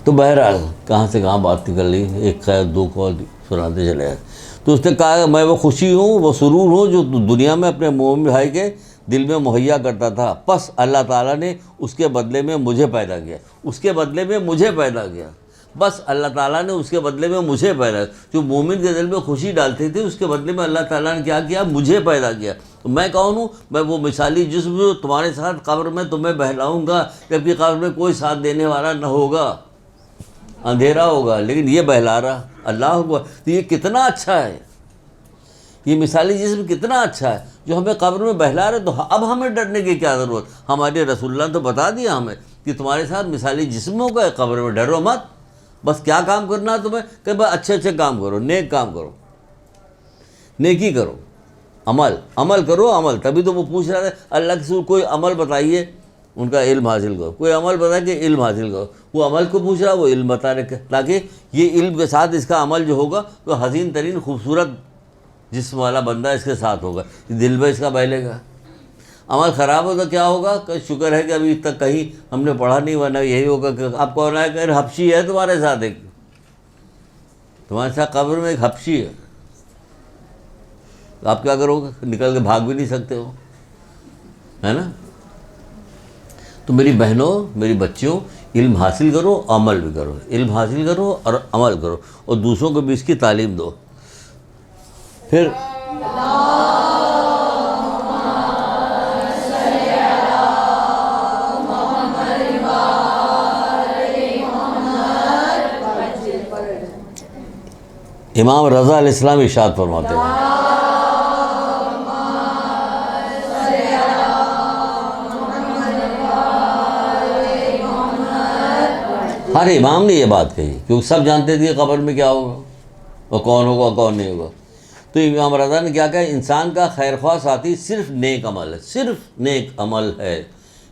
تو بہرحال کہاں سے کہاں بات نکل رہی، ایک خیر 2 کو سناتے چلے جائیں. تو اس نے کہا میں وہ خوشی ہوں، وہ سرور ہوں جو دنیا میں اپنے مومن بھائی کے دل میں مہیا کرتا تھا، پس اللہ تعالیٰ نے اس کے بدلے میں مجھے پیدا کیا. اس کے بدلے میں مجھے پیدا کیا، بس اللہ تعالیٰ نے اس کے بدلے میں مجھے پیدا کیا. جو مومن کے دل میں خوشی ڈالتے تھے اس کے بدلے میں اللہ تعالیٰ نے کیا کیا؟ مجھے پیدا کیا. تو میں کون ہوں؟ میں وہ مثالی جسم جو تمہارے ساتھ قبر میں تمہیں بہلاؤں گا، جبکہ قبر میں کوئی ساتھ دینے والا نہ ہوگا، اندھیرا ہوگا، لیکن یہ بہلا رہا. اللہ اکبر. تو یہ کتنا اچھا ہے، یہ مثالی جسم کتنا اچھا ہے جو ہمیں قبر میں بہلا رہے. تو اب ہمیں ڈرنے کی کیا ضرورت؟ ہمارے رسول اللہ نے تو بتا دیا ہمیں کہ تمہارے ساتھ مثالی جسم ہوگا، قبر میں ڈرو مت. بس کیا کام کرنا ہے تمہیں کہ بس اچھے اچھے کام کرو، نیک کام کرو، نیکی کرو، عمل کرو. عمل تبھی تو وہ پوچھ رہا ہے اللہ کے کوئی عمل بتائیے ان کا علم حاصل کرو، کوئی عمل بتا کے علم حاصل کرو. وہ عمل کو پوچھ رہا، وہ علم بتانے کے، تاکہ یہ علم کے ساتھ اس کا عمل جو ہوگا تو حسین ترین خوبصورت جسم والا بندہ اس کے ساتھ ہوگا، دل میں اس کا بہلے گا. عمل خراب ہو تو کیا ہوگا؟ کہ شکر ہے کہ ابھی تک کہیں ہم نے پڑھا نہیں، ورنہ یہی ہوگا کہ آپ کون ہے کہ حبشی ہے تمہارے ساتھ، ایک تمہارے ساتھ قبر میں ایک حبشی ہے. آپ کیا کرو گے؟ نکل کے بھاگ بھی نہیں سکتے ہو، ہے نا. تو میری بہنوں، میری بچیوں، علم حاصل کرو، عمل بھی کرو. علم حاصل کرو اور عمل کرو، اور دوسروں کو بھی اس کی تعلیم دو. پھر امام رضا علیہ السلام ارشاد فرماتے ہیں، ہر امام نے یہ بات کہی کیونکہ سب جانتے تھے کہ قبر میں کیا ہوگا اور کون ہوگا کون نہیں ہوگا. تو امام رضا نے کیا کہا؟ انسان کا خیر خواہ ساتھی صرف نیک عمل ہے، صرف نیک عمل ہے.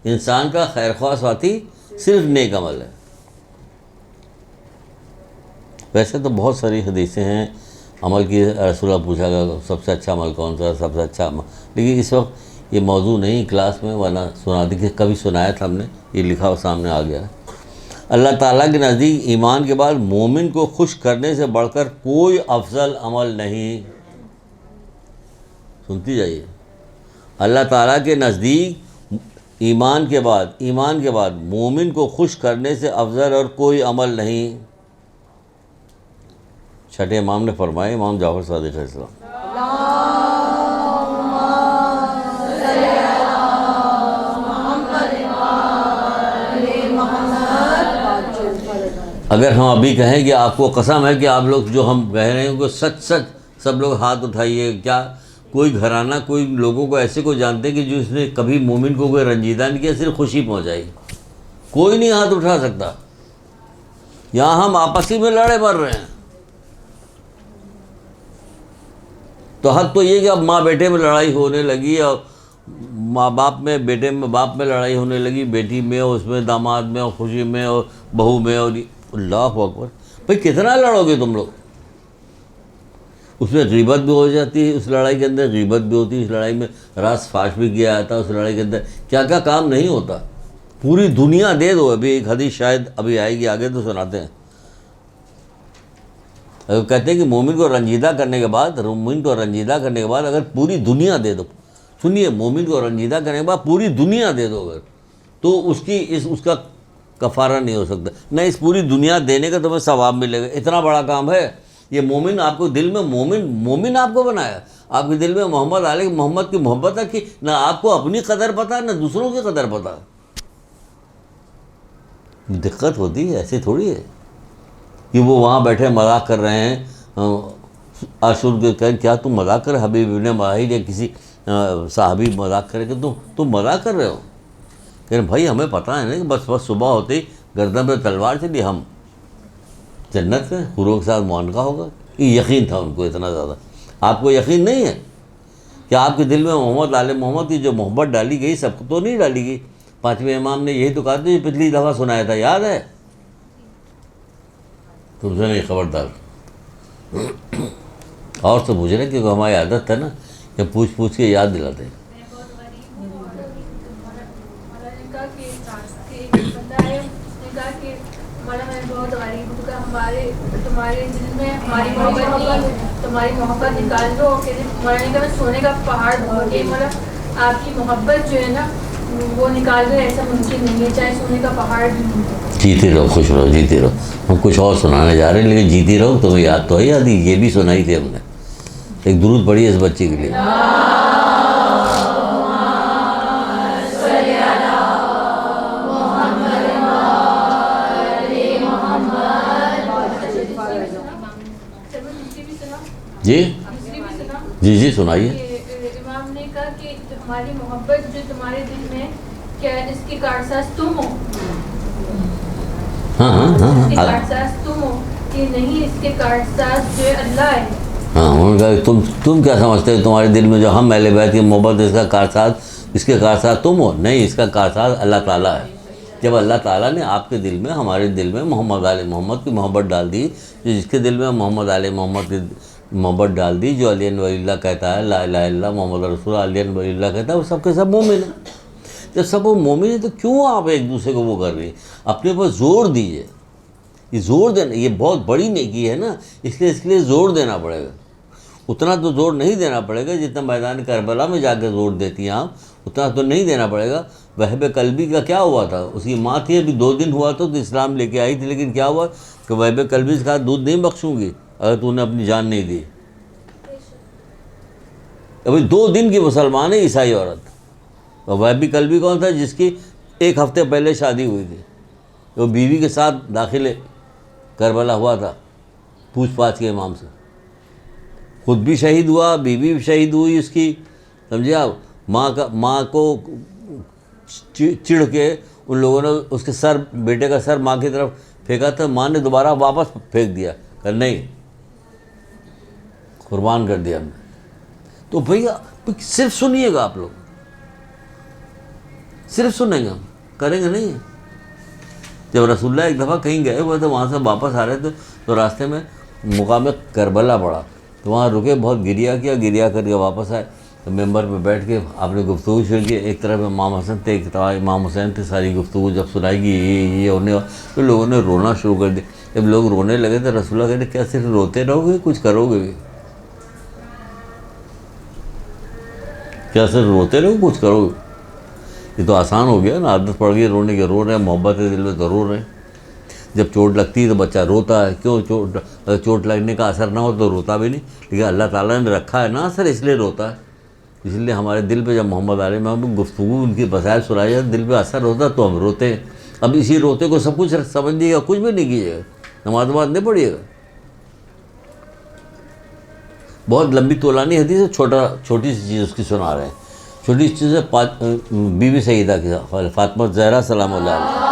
انسان کا خیر خواہ ساتھی صرف نیک عمل ہے. ویسے تو بہت ساری حدیثیں ہیں عمل کی، رسول اللہ پوچھا گیا سب سے اچھا عمل کون سا، سب سے اچھا عمل، لیکن اس وقت یہ موضوع نہیں کلاس میں، ورنہ سنا دی کہ کبھی سنایا تھا ہم نے، یہ لکھا ہوا سامنے آ گیا. اللہ تعالیٰ کے نزدیک ایمان کے بعد مومن کو خوش کرنے سے بڑھ کر کوئی افضل عمل نہیں. سنتی جائیے، اللہ تعالیٰ کے نزدیک ایمان کے بعد مومن کو خوش کرنے سے افضل اور کوئی عمل نہیں. چھٹے امام نے فرمایا، امام جعفر صادق علیہ السلام، اگر ہم ابھی کہیں کہ آپ کو قسم ہے کہ آپ لوگ جو ہم کہہ رہے ہیں کہ سچ سب لوگ ہاتھ اٹھائیے، کیا کوئی گھرانہ، کوئی لوگوں کو ایسے کو جانتے کہ جو اس نے کبھی مومن کو کوئی رنجیدہ نہیں کیا، صرف خوشی پہنچائی؟ کوئی نہیں ہاتھ اٹھا سکتا. یہاں ہم آپسی میں لڑے مر رہے ہیں. تو حق تو یہ کہ اب ماں بیٹے میں لڑائی ہونے لگی، اور ماں باپ میں، بیٹے میں باپ میں لڑائی ہونے لگی، بیٹی میں، اور اس میں داماد میں، اور خوشی میں، اور بہو میں، اور اللہ اکبر. بھائی کتنا لڑو گے تم لوگ؟ اس میں غیبت بھی ہو جاتی ہے، اس لڑائی کے اندر غیبت بھی ہوتی ہے، اس لڑائی میں راز فاش بھی کیا جاتا ہے، اس لڑائی کے اندر کیا کیا کام نہیں ہوتا. پوری دنیا دے دو. ابھی ایک حدیث شاید ابھی آئے گی آگے تو سناتے ہیں. کہتے ہیں کہ مومن کو رنجیدہ کرنے کے بعد اگر پوری دنیا دے دو، سنیے، مومن کو رنجیدہ کرنے کے بعد پوری دنیا دے دو اگر، تو اس کا کفارہ نہیں ہو سکتا. نہ اس پوری دنیا دینے کا تمہیں ثواب ملے گا. اتنا بڑا کام ہے یہ. مومن آپ کو دل میں مومن آپ کو بنایا، آپ کے دل میں محمد کی محبت ہے کہ نہ آپ کو اپنی قدر پتہ نہ دوسروں کی قدر پتہ. دقت ہوتی ہے، ایسے تھوڑی ہے کہ وہ وہاں بیٹھے مذاق کر رہے ہیں. عاشور کے کہ کیا تم مذاق کر رہے؟ حبیب ابن ماہر یا کسی صحابی مذاق کرے کہ تم مذاق کر رہے ہو. کہ بھائی ہمیں پتہ ہے نا کہ بس صبح ہوتے ہی گردن پہ تلوار چلی، ہم جنت میں حوروں کے ساتھ معانقہ ہوگا. یہ یقین تھا ان کو اتنا زیادہ. آپ کو یقین نہیں ہے کہ آپ کے دل میں محمد آل محمد کی جو محبت ڈالی گئی سب کو تو نہیں ڈالی گئی. پانچویں امام نے یہی تو کہا تھا، یہ پچھلی دفعہ سنایا تھا، یاد ہے؟ تم سے نہیں، خبردار. اور تو پوچھ رہے کیونکہ ہماری عادت ہے نا کہ پوچھ کے یاد دلاتے ہیں. تمہارے میں ہماری محبت نہیں ہے، تمہاری محبت نکال دو. کہتے مولانا کا میں سونے کا پہاڑ ڈھونڈ کے مطلب آپ کی محبت جو ہے نا وہ نکال دو، ایسا ممکن نہیں ہے، چاہے سونے کا پہاڑ بھی ہو. جیتے رہو، خوش رہو، جیتے رہو. ہم کچھ اور سنانے جا رہے ہیں لیکن جیتی رہو. تمہیں یاد تو ہے، یاد یہ بھی سنائی تھی ہم نے. ایک درود پڑھی اس بچے کے لیے. جی جی جی سنائیے. امام نے کہا کہ ہماری محبت جو تمہارے دل میں، کیا اس کے کارساز تم ہو؟ ہاں ہاں ہاں اس کے کارساز تم ہو کہ نہیں، اس کے کارساز جو اللہ ہے. ہاں انہوں نے کہا تم کیا سمجھتے ہو تمہارے دل میں جو ہم اہل بیت کی محبت، اس کا کارساز، اس کے کارساز تم ہو؟ نہیں، اس کا کارساز اللہ تعالیٰ ہے. جب اللہ تعالیٰ نے آپ کے دل میں، ہمارے دل میں محمد آل محمد کی محبت ڈال دی، جس کے دل میں محمد آل محمد کی محبت ڈال دی، جو علی ولی اللہ کہتا ہے، لا الہ الا اللہ محمد رسول اللہ، علی ولی اللہ کہتا ہے، وہ سب کے سب مومن ہیں. جب سب وہ مومن ہیں تو کیوں آپ ایک دوسرے کو وہ کر رہے ہیں؟ اپنے اوپر زور دیجیے. یہ زور دینا، یہ بہت بڑی نیکی ہے نا، اس لیے زور دینا پڑے گا. اتنا تو زور نہیں دینا پڑے گا جتنا میدان کربلا میں جا کے زور دیتی ہیں آپ، اتنا تو نہیں دینا پڑے گا. وہب قلبی کا کیا ہوا تھا؟ اس کی ماں تھی، ابھی 2 دن ہوا تو اسلام لے کے آئی تھی، لیکن کیا ہوا کہ وہب قلبی سے کہا دودھ نہیں بخشوں گی اگر تو نے اپنی جان نہیں دی. ابھی 2 دن کی مسلمان ہے، عیسائی عورت. اور وہب قلبی کون تھا؟ جس کی 1 ہفتے پہلے شادی ہوئی تھی، وہ بیوی کے ساتھ داخل کربلا ہوا تھا پوچھ پاچھ کے امام سے. خود بھی شہید ہوا، بیوی بھی شہید ہوئی اس کی. سمجھے آپ؟ ماں کو چڑھ کے ان لوگوں نے اس کے سر، بیٹے کا سر ماں کی طرف پھینکا تھا. ماں نے دوبارہ واپس پھینک دیا کہ نہیں، قربان کر دیا ہم نے. تو بھیا صرف سنیے گا، آپ لوگ صرف سنیں گے، کریں گے نہیں. جب رسول اللہ ایک دفعہ کہیں گئے ہوئے تو وہاں سے واپس آ رہے تھے تو راستے میں مقام کربلا پڑا تو وہاں رکے، بہت گریا کر کے واپس آئے. تو ممبر پہ بیٹھ کے آپ نے گفتگو شروع کی. ایک طرف امام حسن تھے، ایک طرف امام حسین تھے. ساری گفتگو جب سنائی گی یہ ہونے والا تو لوگوں نے رونا شروع کر دیا. جب لوگ رونے لگے تو رسول اللہ کہتے کیا صرف روتے رہو گے، کچھ کرو گے بھی؟ کیا صرف روتے رہو کچھ کرو گے؟ یہ تو آسان ہو گیا نا، عادت پڑ گئی رونے کے. رو رہے ہیں، محبت ہے دل میں تو رو رہے ہیں. جب چوٹ لگتی ہے تو بچہ روتا ہے. کیوں؟ اگر چوٹ لگنے کا اثر نہ ہو تو روتا بھی نہیں، لیکن اللہ تعالیٰ نے رکھا ہے نا اثر، اس لیے روتا ہے. اس لیے ہمارے دل پہ جب محمد علیہ محمد گفتگو ان کی بسائل سنائی جاتی، دل پہ اثر ہوتا ہے تو ہم روتے ہیں. اب اسی روتے کو سب کچھ سمجھیے گا، کچھ بھی نہیں کیجیے گا، نماز نہیں پڑھیے گا. بہت لمبی طولانی حدیث ہے، چھوٹی سی چیز اس کی سنا رہے ہیں. چھوٹی سی چیز ہے بی بی سیدہ کی، فاطمہ زہرا سلام اللہ علیہ.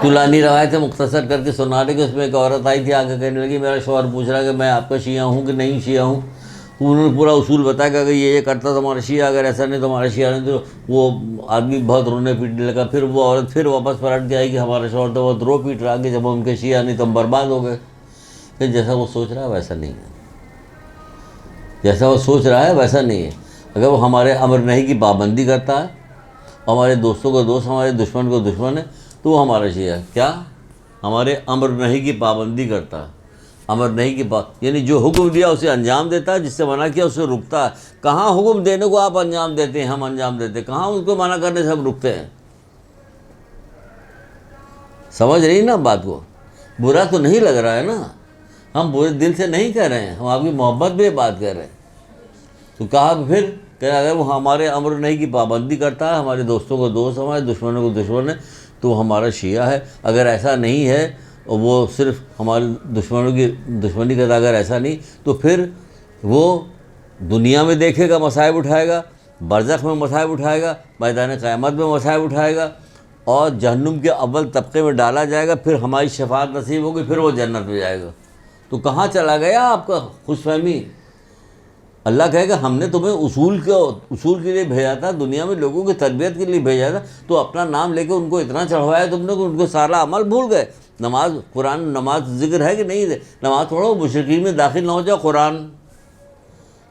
طولانی روایت ہے، مختصر کر کے سنا رہے کہ اس میں ایک عورت آئی تھی، آگے کہنے لگی میرا شوہر پوچھ رہا کہ میں آپ کا شیعہ ہوں کہ نہیں شیعہ ہوں. انہوں نے پورا اصول بتایا کہ اگر یہ کرتا تو ہمارا شیعہ، اگر ایسا نہیں تو ہمارا شیعہ نہیں. تو وہ آدمی بہت رونے پیٹنے لگا. پھر وہ عورت پھر واپس پلٹ کے آئی کہ ہمارا شوہر تو بہت رو پیٹ رہا کہ جب ہم ان کے شیعہ نہیں تو ہم برباد ہو گئے. کہ جیسا وہ سوچ رہا ہے ویسا نہیں ہے، جیسا وہ سوچ رہا ہے ویسا نہیں ہے. اگر وہ ہمارے امر نہیں کی پابندی کرتا ہے، ہمارے دوستوں کو دوست، ہمارے دشمن کو دشمن ہے، تو وہ ہمارا شیعہ ہے. کیا؟ ہمارے امر نہیں کی پابندی کرتا ہے. امر نہیں کی یعنی جو حکم دیا اسے انجام دیتا ہے، جس سے منع کیا اسے رکتا ہے. کہاں حکم دینے کو آپ انجام دیتے ہیں، ہم انجام دیتے ہیں؟ کہاں اس کو منع کرنے سے ہم رکتے ہیں؟ سمجھ رہی نا بات کو؟ برا تو نہیں لگ رہا ہے نا، ہم برے دل سے نہیں کہہ رہے ہیں، ہم آپ کی محبت میں بات کر رہے ہیں. تو کہا پھر کہ اگر وہ ہمارے امر نہیں کی پابندی کرتا ہے، ہمارے دوستوں کو دوست، ہمارے دشمنوں کو دشمن ہے، تو وہ ہمارا شیعہ ہے. اگر ایسا نہیں ہے، وہ صرف ہمارے دشمنوں کی دشمنی کرتا، اگر ایسا نہیں تو پھر وہ دنیا میں دیکھے گا مصائب اٹھائے گا، برزخ میں مصائب اٹھائے گا، میدان قیامت میں مصائب اٹھائے گا، اور جہنم کے اول طبقے میں ڈالا جائے گا. پھر ہماری شفاعت نصیب ہوگی، پھر وہ جنت میں جائے گا. تو کہاں چلا گیا آپ کا خوش فہمی؟ اللہ کہے گا ہم نے تمہیں اصول کے لیے بھیجا تھا، دنیا میں لوگوں کی تربیت کے لیے بھیجا تھا، تو اپنا نام لے کے ان کو اتنا چڑھوایا تم نے کہ ان کو سارا عمل بھول گئے. نماز، قرآن، نماز ذکر ہے کہ نہیں ہے؟ نماز پڑھو، مشرکین میں داخل نہ ہو جاؤ.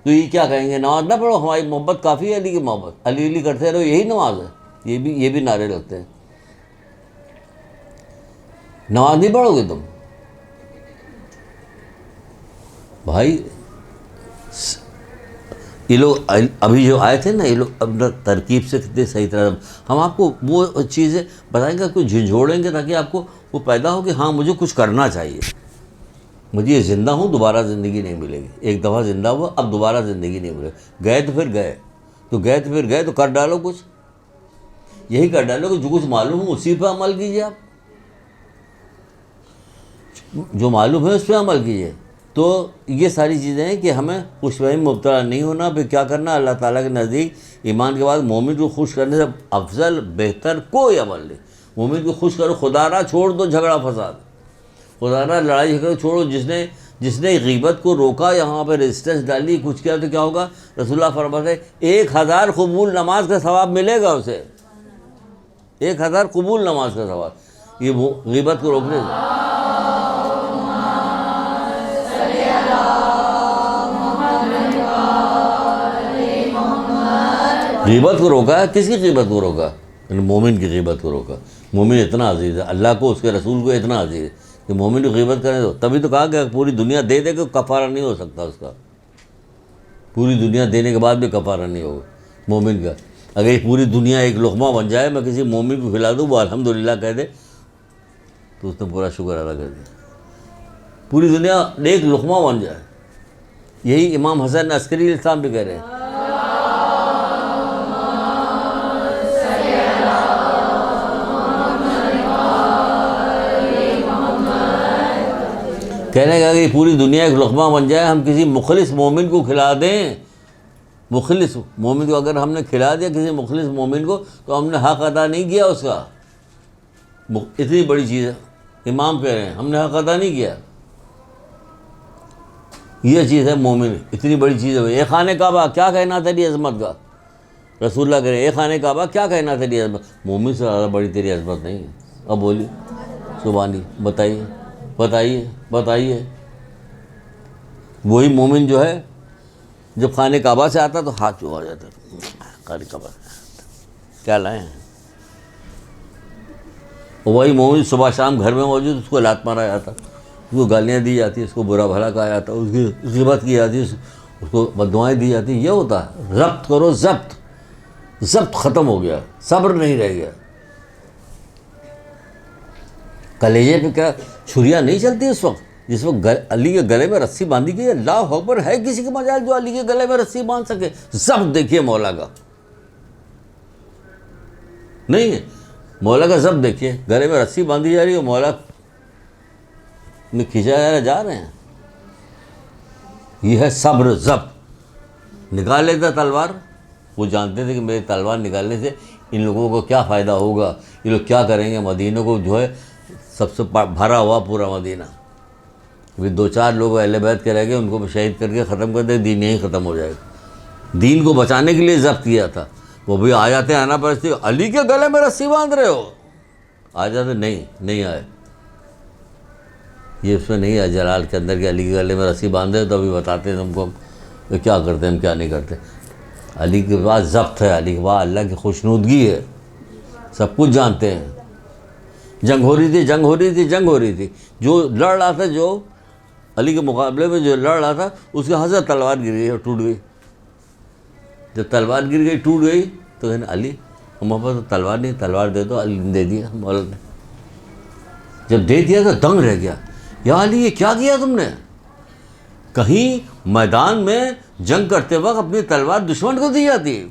تو یہ کیا کہیں گے نماز نہ پڑھو, ہماری محبت کافی ہے علی کی محبت, علی علی کرتے رہو, یہی نماز ہے. یہ بھی نعرے لگتے ہیں. نماز نہیں پڑھو گے تم بھائی. یہ لوگ ابھی جو آئے تھے نا, یہ لوگ اپنا ترکیب سے کتنے صحیح طرح, ہم آپ کو وہ چیزیں بتائیں گے, کوئی جھنجھوڑیں گے تاکہ آپ کو وہ پیدا ہو کہ ہاں مجھے کچھ کرنا چاہیے. مجھے یہ زندہ ہوں, دوبارہ زندگی نہیں ملے گی. ایک دفعہ زندہ ہوا, اب دوبارہ زندگی نہیں ملے گی. گئے تو پھر گئے تو کر ڈالو کچھ. یہی کر ڈالو کہ جو کچھ معلوم ہو اسی پہ عمل کیجیے. آپ جو معلوم ہے اس پہ عمل کیجیے. تو یہ ساری چیزیں ہیں کہ ہمیں خوش فہمی میں مبتلا نہیں ہونا. پھر کیا کرنا, اللہ تعالیٰ کے نزدیک ایمان کے بعد مومن کو خوش کرنے سے افضل بہتر کوئی عمل نہیں. مومن کو خوش کرو, خدا را چھوڑ دو جھگڑا فساد, خدا را لڑائی جھگڑا چھوڑو. جس نے غیبت کو روکا, یہاں پہ ریزسٹنس ڈالی, کچھ کیا تو کیا ہوگا. رسول اللہ فرماتے ہیں 1000 قبول نماز کا ثواب ملے گا اسے. 1000 قبول نماز کا ثواب, یہ غیبت کو روکنے سے. غیبت کو روکا ہے, کس کی غیبت کو روکا؟ مومن کی غیبت کو روکا. مومن اتنا عزیز ہے, اللہ کو اس کے رسول کو اتنا عزیز ہے کہ مومن کی غیبت کریں. تو تبھی تو کہا کہ پوری دنیا دے دے کہ کفارہ نہیں ہو سکتا اس کا. پوری دنیا دینے کے بعد بھی کفارہ نہیں ہوگا مومن کا. اگر یہ پوری دنیا ایک لقمہ بن جائے, میں کسی مومن کو کھلا دوں, وہ الحمدللہ کہہ دے, تو اس نے پورا شکر ادا کر دیا. پوری دنیا ایک لقمہ بن جائے. یہی امام حسن عسکری علیہ السلام بھی کہہ رہے ہیں. کہنے کا کہ پوری دنیا ایک لقمہ بن جائے, ہم کسی مخلص مومن کو کھلا دیں. مخلص مومن کو اگر ہم نے کھلا دیا کسی مخلص مومن کو, تو ہم نے حق ادا نہیں کیا اس کا. اتنی بڑی چیز ہے. امام کہہ رہے ہیں ہم نے حق ادا نہیں کیا. یہ چیز ہے مومن, اتنی بڑی چیز ہے. اے خانہ کعبہ کیا کہنا تیری عظمت کا. رسول اللہ کہہ رہے ہیں اے خانہ کعبہ کیا کہنا تیری عظمت. مومن سے زیادہ بڑی تیری عظمت نہیں ہے. اب بولی سبحانی, بتائیے. وہی مومن جو ہے جب خانہ کعبہ سے آتا تو ہاتھ چوہا جاتا, خانہ کعبہ کیا لائے ہیں. وہی مومن صبح شام گھر میں موجود, اس کو لات مارا جاتا, اس کو گالیاں دی جاتی, اس کو برا بھلا کہا جاتا, اس کی غیبت کی جاتی, اس کو بددعائیں دی جاتی. یہ ہوتا ہے. ضبط کرو, ضبط ختم ہو گیا, صبر نہیں رہ گیا. کلیجے پہ کیا چھریاں نہیں چلتی اس وقت, جس وقت علی کے گلے میں رسی باندھی گئی. اللہ اکبر, ہے کسی کے مجال جو علی کے گلے میں رسی باندھ سکے. ضبط دیکھیے مولا کا, نہیں ہے مولا کا ضبط دیکھیے. گلے میں رسی باندھی جا رہی ہے, مولا نے کھینچا جا رہے ہیں. یہ ہے صبر, ضبط. نکال لیتا تلوار, وہ جانتے تھے کہ میری تلوار نکالنے سے ان لوگوں کو کیا فائدہ ہوگا, یہ لوگ کیا کریں گے. مدینہ کو جو ہے سب سے بھرا ہوا پورا مدینہ. ابھی 2-4 لوگ اہل بیت کے رہ گئے, ان کو شہید کر کے ختم کر دے, دین یہیں ختم ہو جائے گا. دین کو بچانے کے لیے ضبط کیا تھا. وہ بھی آ جاتے ہیں آنا پرستی, علی کے گلے میں رسی باندھ رہے ہو, آ جاتے نہیں آئے. یہ اس میں نہیں ہے جلال کے اندر کہ علی کے گلے میں رسی باندھے, تو ابھی بتاتے ہیں تم کو کیا کرتے ہیں ہم کیا نہیں کرتے. علی کے بعد ضبط ہے, علی کے بعد اللہ کی خوشنودگی ہے, سب کچھ جانتے ہیں. جنگ ہو رہی تھی, جو لڑ رہا تھا, جو علی کے مقابلے میں جو لڑ رہا تھا, اس کے ہاتھ سے تلوار گر گئی اور ٹوٹ گئی. جب تلوار گر گئی, ٹوٹ گئی, تو کہنے علی ہمارے پاس تلوار نہیں, تلوار دے دو. علی نے دے دیا, مولا نے جب دے دیا تو دنگ رہ گیا. یا علی یہ کیا کیا تم نے. کہیں میدان میں جنگ کرتے وقت اپنی تلوار دشمن کو دی جاتی ہے.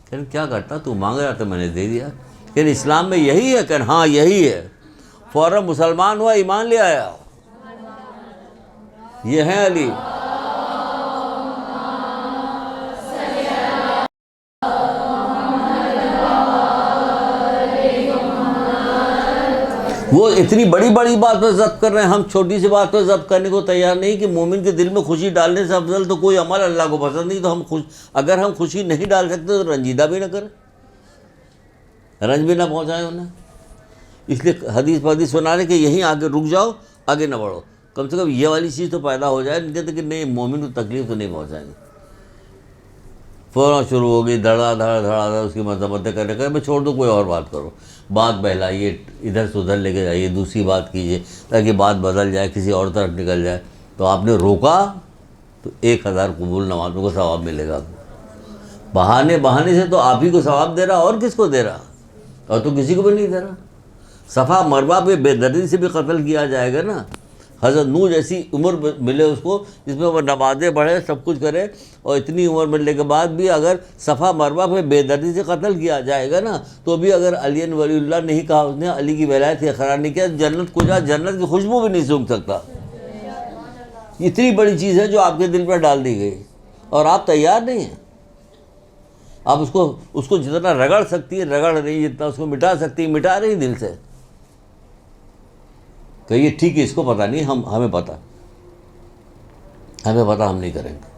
کہنے کیا کرتا, تو مانگ رہا تھا میں نے دے دیا. کہ اسلام میں یہی ہے. کہ ہاں یہی ہے. فوراً مسلمان ہوا, ایمان لے آیا. یہ ہے علی. وہ اتنی بڑی بات پہ ضبط کر رہے ہیں, ہم چھوٹی سی بات پہ ضبط کرنے کو تیار نہیں. کہ مومن کے دل میں خوشی ڈالنے سے افضل تو کوئی عمل اللہ کو پسند نہیں. تو ہم اگر ہم خوشی نہیں ڈال سکتے تو رنجیدہ بھی نہ کریں, رنج بھی نہ پہنچائیں انہیں. اس لیے حدیث سنا رہے کہ یہیں آگے رک جاؤ, آگے نہ بڑھو. کم سے کم یہ والی چیز تو پیدا ہو جائے. نہیں کہ نہیں مومن کو تکلیف تو نہیں پہنچائیں گے. فوراً شروع ہو گئی دھڑا دھڑ دھڑا دھڑ اس کی مذمتیں کرنے کا. میں چھوڑ دو کوئی اور بات کرو, بات بہلائیے, ادھر سے ادھر لے کے جائیے, دوسری بات کیجیے تاکہ بات بدل جائے, کسی اور طرف نکل جائے. تو آپ نے روکا تو 1000 قبول نمازوں کو ثواب ملے گا آپ کو. بہانے سے تو آپ ہی کو ثواب دے رہا, اور کس کو دے رہا, اور تو کسی کو بھی نہیں دے رہا. صفا مروہ پہ بے دردی سے بھی قتل کیا جائے گا نا. حضرت نوح جیسی عمر ملے اس کو جس میں وہ نمازیں پڑھے, سب کچھ کرے, اور اتنی عمر ملنے کے بعد بھی اگر صفا مروہ پہ بے دردی سے قتل کیا جائے گا نا, تو بھی اگر علی ولی اللہ نہیں کہا, اس نے علی کی ولایت سے اقرار نہیں کیا, جنت کو جا, جنت کی خوشبو بھی نہیں سونگھ سکتا. اتنی بڑی چیز ہے جو آپ کے دل پر ڈال دی گئی, اور آپ تیار نہیں ہیں. آپ اس کو جتنا رگڑ سکتی ہے رگڑ رہی, جتنا اس کو مٹا سکتی ہے مٹا رہی دل سے. کہیے ٹھیک ہے, اس کو پتہ نہیں, ہمیں پتہ ہم نہیں کریں گے,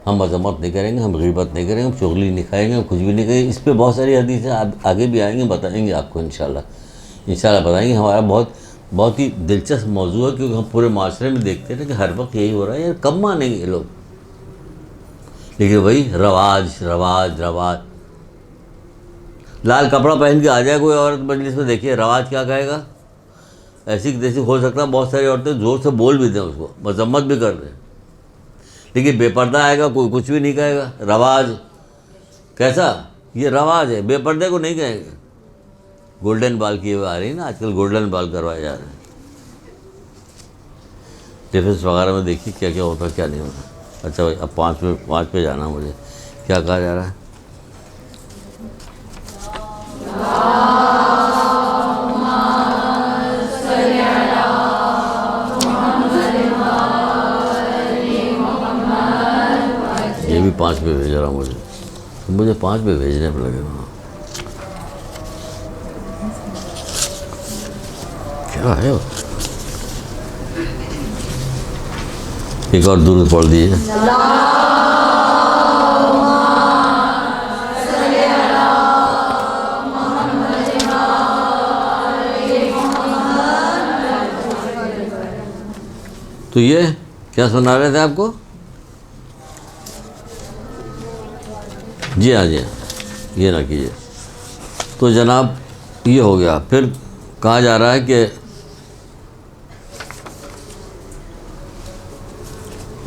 ہم مذمت نہیں کریں گے, ہم غیبت نہیں کریں گے, ہم چغلی نہیں کھائیں گے, ہم کچھ بھی نہیں کریں گے. اس پہ بہت ساری حدیثیں آگے بھی آئیں گے, بتائیں گے آپ کو انشاءاللہ بتائیں گے. ہمارا بہت ہی دلچسپ موضوع ہے, کیونکہ ہم پورے معاشرے میں دیکھتے ہیں کہ ہر وقت یہی ہو رہا ہے. یار کب مانیں گے یہ لوگ, لیکن وہی رواج. لال کپڑا پہن کے آ جائے کوئی عورت مجلس میں, دیکھیے رواج کیا کہے گا. ایسی جیسی ہو سکتا ہے بہت ساری عورتیں زور سے بول بھی دیں, اس کو مذمت بھی کر دیں, لیکن بے پردہ آئے گا کوئی کچھ بھی نہیں کہے گا. رواج کیسا, یہ رواج ہے, بے پردے کو نہیں کہیں گے. گولڈن بال کیے ہوئے آ رہی ہے نا آج کل, گولڈن بال کروائے جا رہے ہیں. ڈیفنس وغیرہ میں دیکھیے کیا کیا ہوتا ہے کیا نہیں ہوتا. اچھا بھائی, اب 5 پہ جانا مجھے. کیا کہا جا رہا ہے؟ یہ بھی 5 پہ بھیج رہا ہوں مجھے 5 پہ بھیجنے پہ لگے گا. کیا ہے ایک اور درود پڑھ دیجیے. تو یہ کیا سنا رہے تھے آپ کو؟ جی ہاں, یہ نہ کیجیے. تو جناب یہ ہو گیا. پھر کہا جا رہا ہے کہ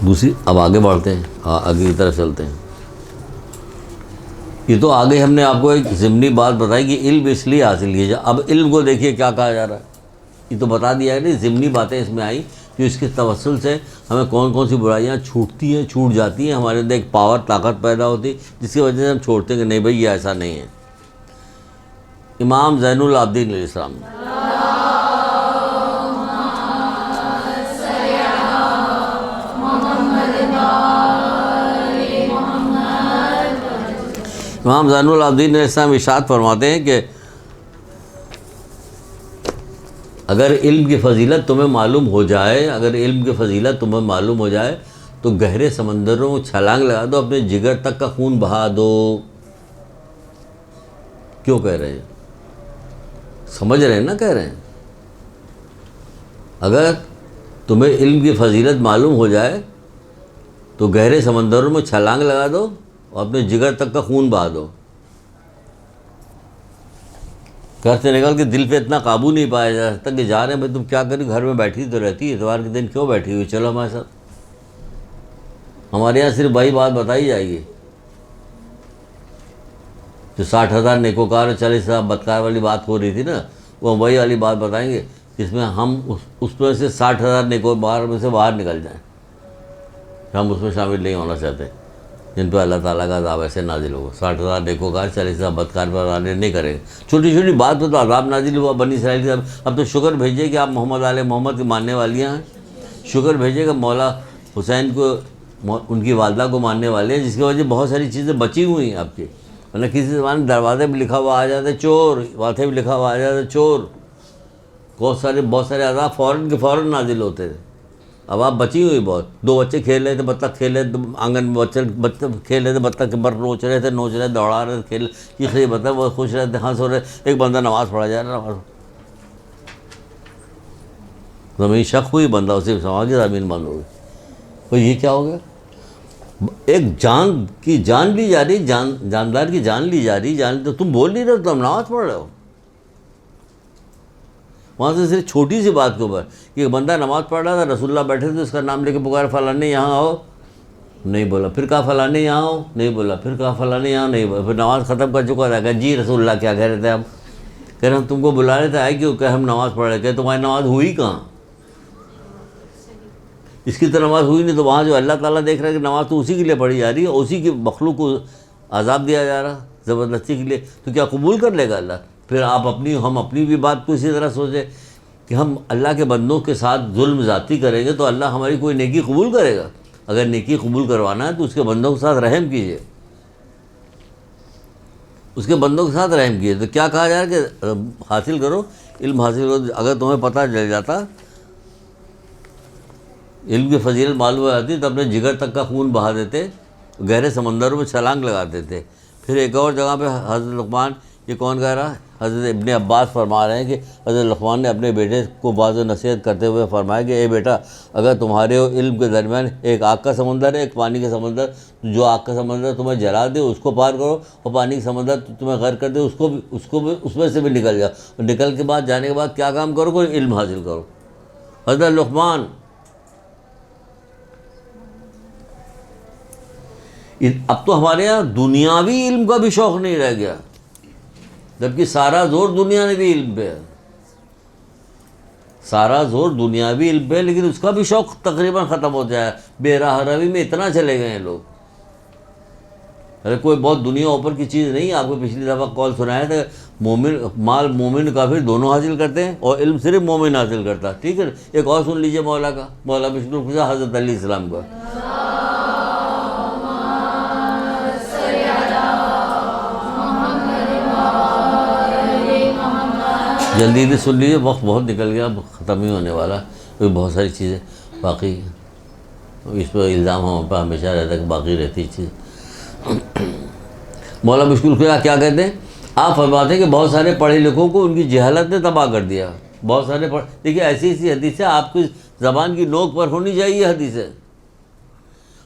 دوسری, اب آگے بڑھتے ہیں, آگے کی طرف چلتے ہیں. یہ تو آگے ہم نے آپ کو ایک ضمنی بات بتائی کہ علم اس لیے حاصل کیا جائے. اب علم کو دیکھیے کیا کہا جا رہا ہے. یہ تو بتا دیا ہے نا, ضمنی باتیں اس میں آئیں کہ اس کے توسل سے ہمیں کون کون سی برائیاں چھوٹتی ہیں, چھوٹ جاتی ہیں. ہمارے اندر ایک پاور, طاقت پیدا ہوتی جس کی وجہ سے ہم چھوڑتے ہیں کہ نہیں بھائی یہ ایسا نہیں ہے. امام زین العابدین علیہ السلام امام زین العابدین علیہ السلام ارشاد فرماتے ہیں کہ اگر علم کی فضیلت تمہیں معلوم ہو جائے, تو گہرے سمندروں میں چھلانگ لگا دو, اپنے جگر تک کا خون بہا دو. کیوں کہہ رہے ہیں, سمجھ رہے ہیں نا, کہہ رہے ہیں اگر تمہیں علم کی فضیلت معلوم ہو جائے تو گہرے سمندروں میں چھلانگ لگا دو اور اپنے جگر تک کا خون بہا دو. گھر سے نکل کے دل پہ اتنا قابو نہیں پایا جا سکتا کہ جا رہے ہیں بھائی تم کیا کری, گھر میں بیٹھی تو رہتی, اتوار کے دن کیوں بیٹھی ہوئی, چلو ہمارے ساتھ. ہمارے یہاں صرف وہی بات بتائی جائے گی جو 60,000 نیکوکار اور 40,000 بدکار والی بات ہو رہی تھی نا, وہ وہی والی بات بتائیں گے جس میں ہم اس میں سے 60,000 نیکوکار میں سے باہر نکل جائیں. ہم اس میں شامل نہیں ہونا چاہتے جن پہ اللہ تعالیٰ کا عذاب ایسے نازل ہوگا. 60,000 نیکوکار 40,000 بدکار پر آنے نہیں کریں گے. چھوٹی چھوٹی بات پہ تو عذاب نازل ہوا بنی اسرائیل کے. اب تو شکر بھیجیے کہ آپ محمد آل محمد کی ماننے والیاں ہیں. شکر بھیجیے کہ مولا حسین کو, ان کی والدہ کو ماننے والے ہیں, جس کی وجہ بہت ساری چیزیں بچی ہوئی ہیں آپ کی. ورنہ کسی زمانے دروازے پہ لکھا ہوا آ جاتا ہے چور, ماتھے پہ لکھا ہوا آ جاتا ہے چور. بہت سارے عذاب فوراً نازل ہوتے تھے. اب آپ بچی ہوئی بہت. 2 بچے کھیل رہے تھے, بطخ کھیل رہے تھے آنگن میں, بچے کھیل رہے تھے, بطخ کے بر نوچ رہے تھے, دوڑا رہے تھے, چیخ رہے بطخ, وہ خوش رہے تھے, ہنس ہو رہے. ایک بندہ نماز پڑھا جا رہا, نماز زمین شق ہوئی, بندہ اسی سما کی زمین بند ہو گئی. تو یہ کیا ہو گیا؟ ایک جان کی جان لی جا رہی، جاندار کی جان لی جا رہی، تو تم بول نہیں رہے ہو، تم نماز پڑھ رہے ہو. وہاں سے صرف چھوٹی سی بات کے اوپر کہ ایک بندہ نماز پڑھ رہا تھا، رسول اللہ بیٹھے تھے، اس کا نام لے کے پکارا، فلانے یہاں آؤ، نہیں بولا. پھر کہا فلانے یہاں آؤ، نہیں بولا. پھر کہا فلانے یہاں، نہیں بولا. پھر نماز ختم کر چکا تھا، کہا جی رسول اللہ کیا کہہ رہے تھے آپ؟ کہہ رہے ہم تم کو بلا رہے تھے، آئے کیوں؟ کہ ہم نماز پڑھ رہے تھے. تمہاری نماز ہوئی کہاں؟ اس کی تو نماز ہوئی نہیں. تو وہاں جو اللہ تعالیٰ دیکھ رہا ہے کہ نماز تو اسی کے لیے پڑھی جا رہی ہے، اسی کی مخلوق کو عذاب دیا جا رہا زبردستی کے لیے، تو کیا قبول کر لے گا اللہ؟ پھر ہم اپنی بھی بات کو اسی طرح سوچیں کہ ہم اللہ کے بندوں کے ساتھ ظلم ذاتی کریں گے تو اللہ ہماری کوئی نیکی قبول کرے گا؟ اگر نیکی قبول کروانا ہے تو اس کے بندوں کے ساتھ رحم کیجیے، اس کے بندوں کے ساتھ رحم کیجیے. تو کیا کہا جا رہا ہے کہ حاصل کرو، علم حاصل کرو. اگر تمہیں پتہ چل جاتا، علم کی فضیلت معلوم ہو جاتی تو اپنے جگر تک کا خون بہا دیتے، گہرے سمندروں میں چھلانگ لگاتے تھے. پھر ایک اور جگہ پہ حضرت لقمان، یہ کون کہہ رہا ہے؟ حضرت ابن عباس فرما رہے ہیں کہ حضرت لقمان نے اپنے بیٹے کو بعض نصیحت کرتے ہوئے فرمایا کہ اے بیٹا، اگر تمہارے علم کے درمیان ایک آگ کا سمندر ہے، ایک پانی کا سمندر، جو آگ کا سمندر تمہیں جلا دے اس کو پار کرو، اور پانی کا سمندر تمہیں غرق کر دے اس میں سے بھی نکل جاؤ. اور نکل کے بعد جانے کے بعد کیا کام کرو؟ کوئی علم حاصل کرو. حضرت لقمان. اب تو ہمارے یہاں دنیاوی علم کا بھی شوق نہیں رہ گیا، جبکہ سارا زور دنیاوی علم پہ ہے، سارا زور دنیاوی علم پہ ہے، لیکن اس کا بھی شوق تقریباً ختم ہو جائے. بے راہ روی میں اتنا چلے گئے ہیں لوگ. ارے کوئی بہت دنیا اوپر کی چیز نہیں. آپ کو پچھلی دفعہ قول سنایا تھا، مومن کافر دونوں حاصل کرتے ہیں، اور علم صرف مومن حاصل کرتا. ٹھیک ہے، ایک اور سن لیجئے مولا کا، مولا بشر القضا حضرت علیہ السلام کا. جلدی سے سن لیجیے، وقت بہت نکل گیا، اب ختم ہی ہونے والا. بہت ساری چیزیں باقی، اس پہ الزام ہم پہ ہمیشہ رہتا ہے کہ باقی رہتی چیز. مولا مشکل خدا کیا کہتے ہیں؟ آپ فرماتے ہیں کہ بہت سارے پڑھے لکھوں کو ان کی جہالت نے تباہ کر دیا. بہت سارے دیکھیے ایسی حدیثیں آپ کی زبان کی نوک پر ہونی چاہیے. حدیثیں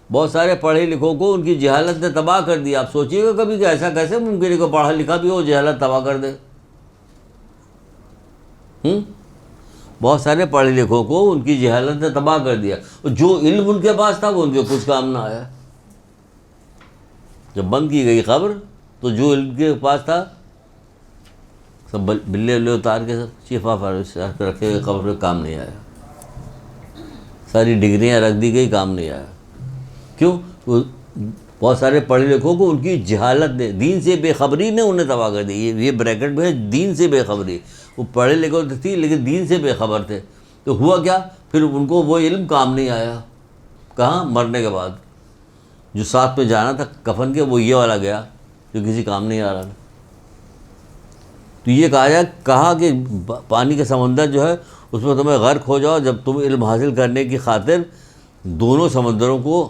بہت سارے پڑھے لکھوں کو ان کی جہالت نے تباہ کر دیا. آپ سوچیے گا کبھی کہ ایسا کیسے ممکن ہے کہ پڑھا لکھا بھی ہو جہالت تباہ کر دے؟ بہت سارے پڑھے لکھوں کو ان کی جہالت نے تباہ کر دیا، اور جو علم ان کے پاس تھا وہ ان کے کچھ کام نہ آیا. جب بند کی گئی قبر تو جو علم کے پاس تھا سب بلے بلے اتار کے سب شفا رکھے گئے قبر میں، کام نہیں آیا. ساری ڈگریاں رکھ دی گئی، کام نہیں آیا. کیوں؟ بہت سارے پڑھے لکھوں کو ان کی جہالت نے، دین سے بے خبری نے انہیں تباہ کر دی. یہ بریکٹ میں ہے، دین سے بے خبری. وہ پڑھے لکھے تھی لیکن دین سے بے خبر تھے. تو ہوا کیا؟ پھر ان کو وہ علم کام نہیں آیا. کہاں؟ مرنے کے بعد. جو ساتھ میں جانا تھا کفن کے، وہ یہ والا گیا جو کسی کام نہیں آ رہا. تو یہ کہا کہ پانی کا سمندر جو ہے اس میں تمہیں غرق ہو جاؤ جب تم علم حاصل کرنے کی خاطر دونوں سمندروں کو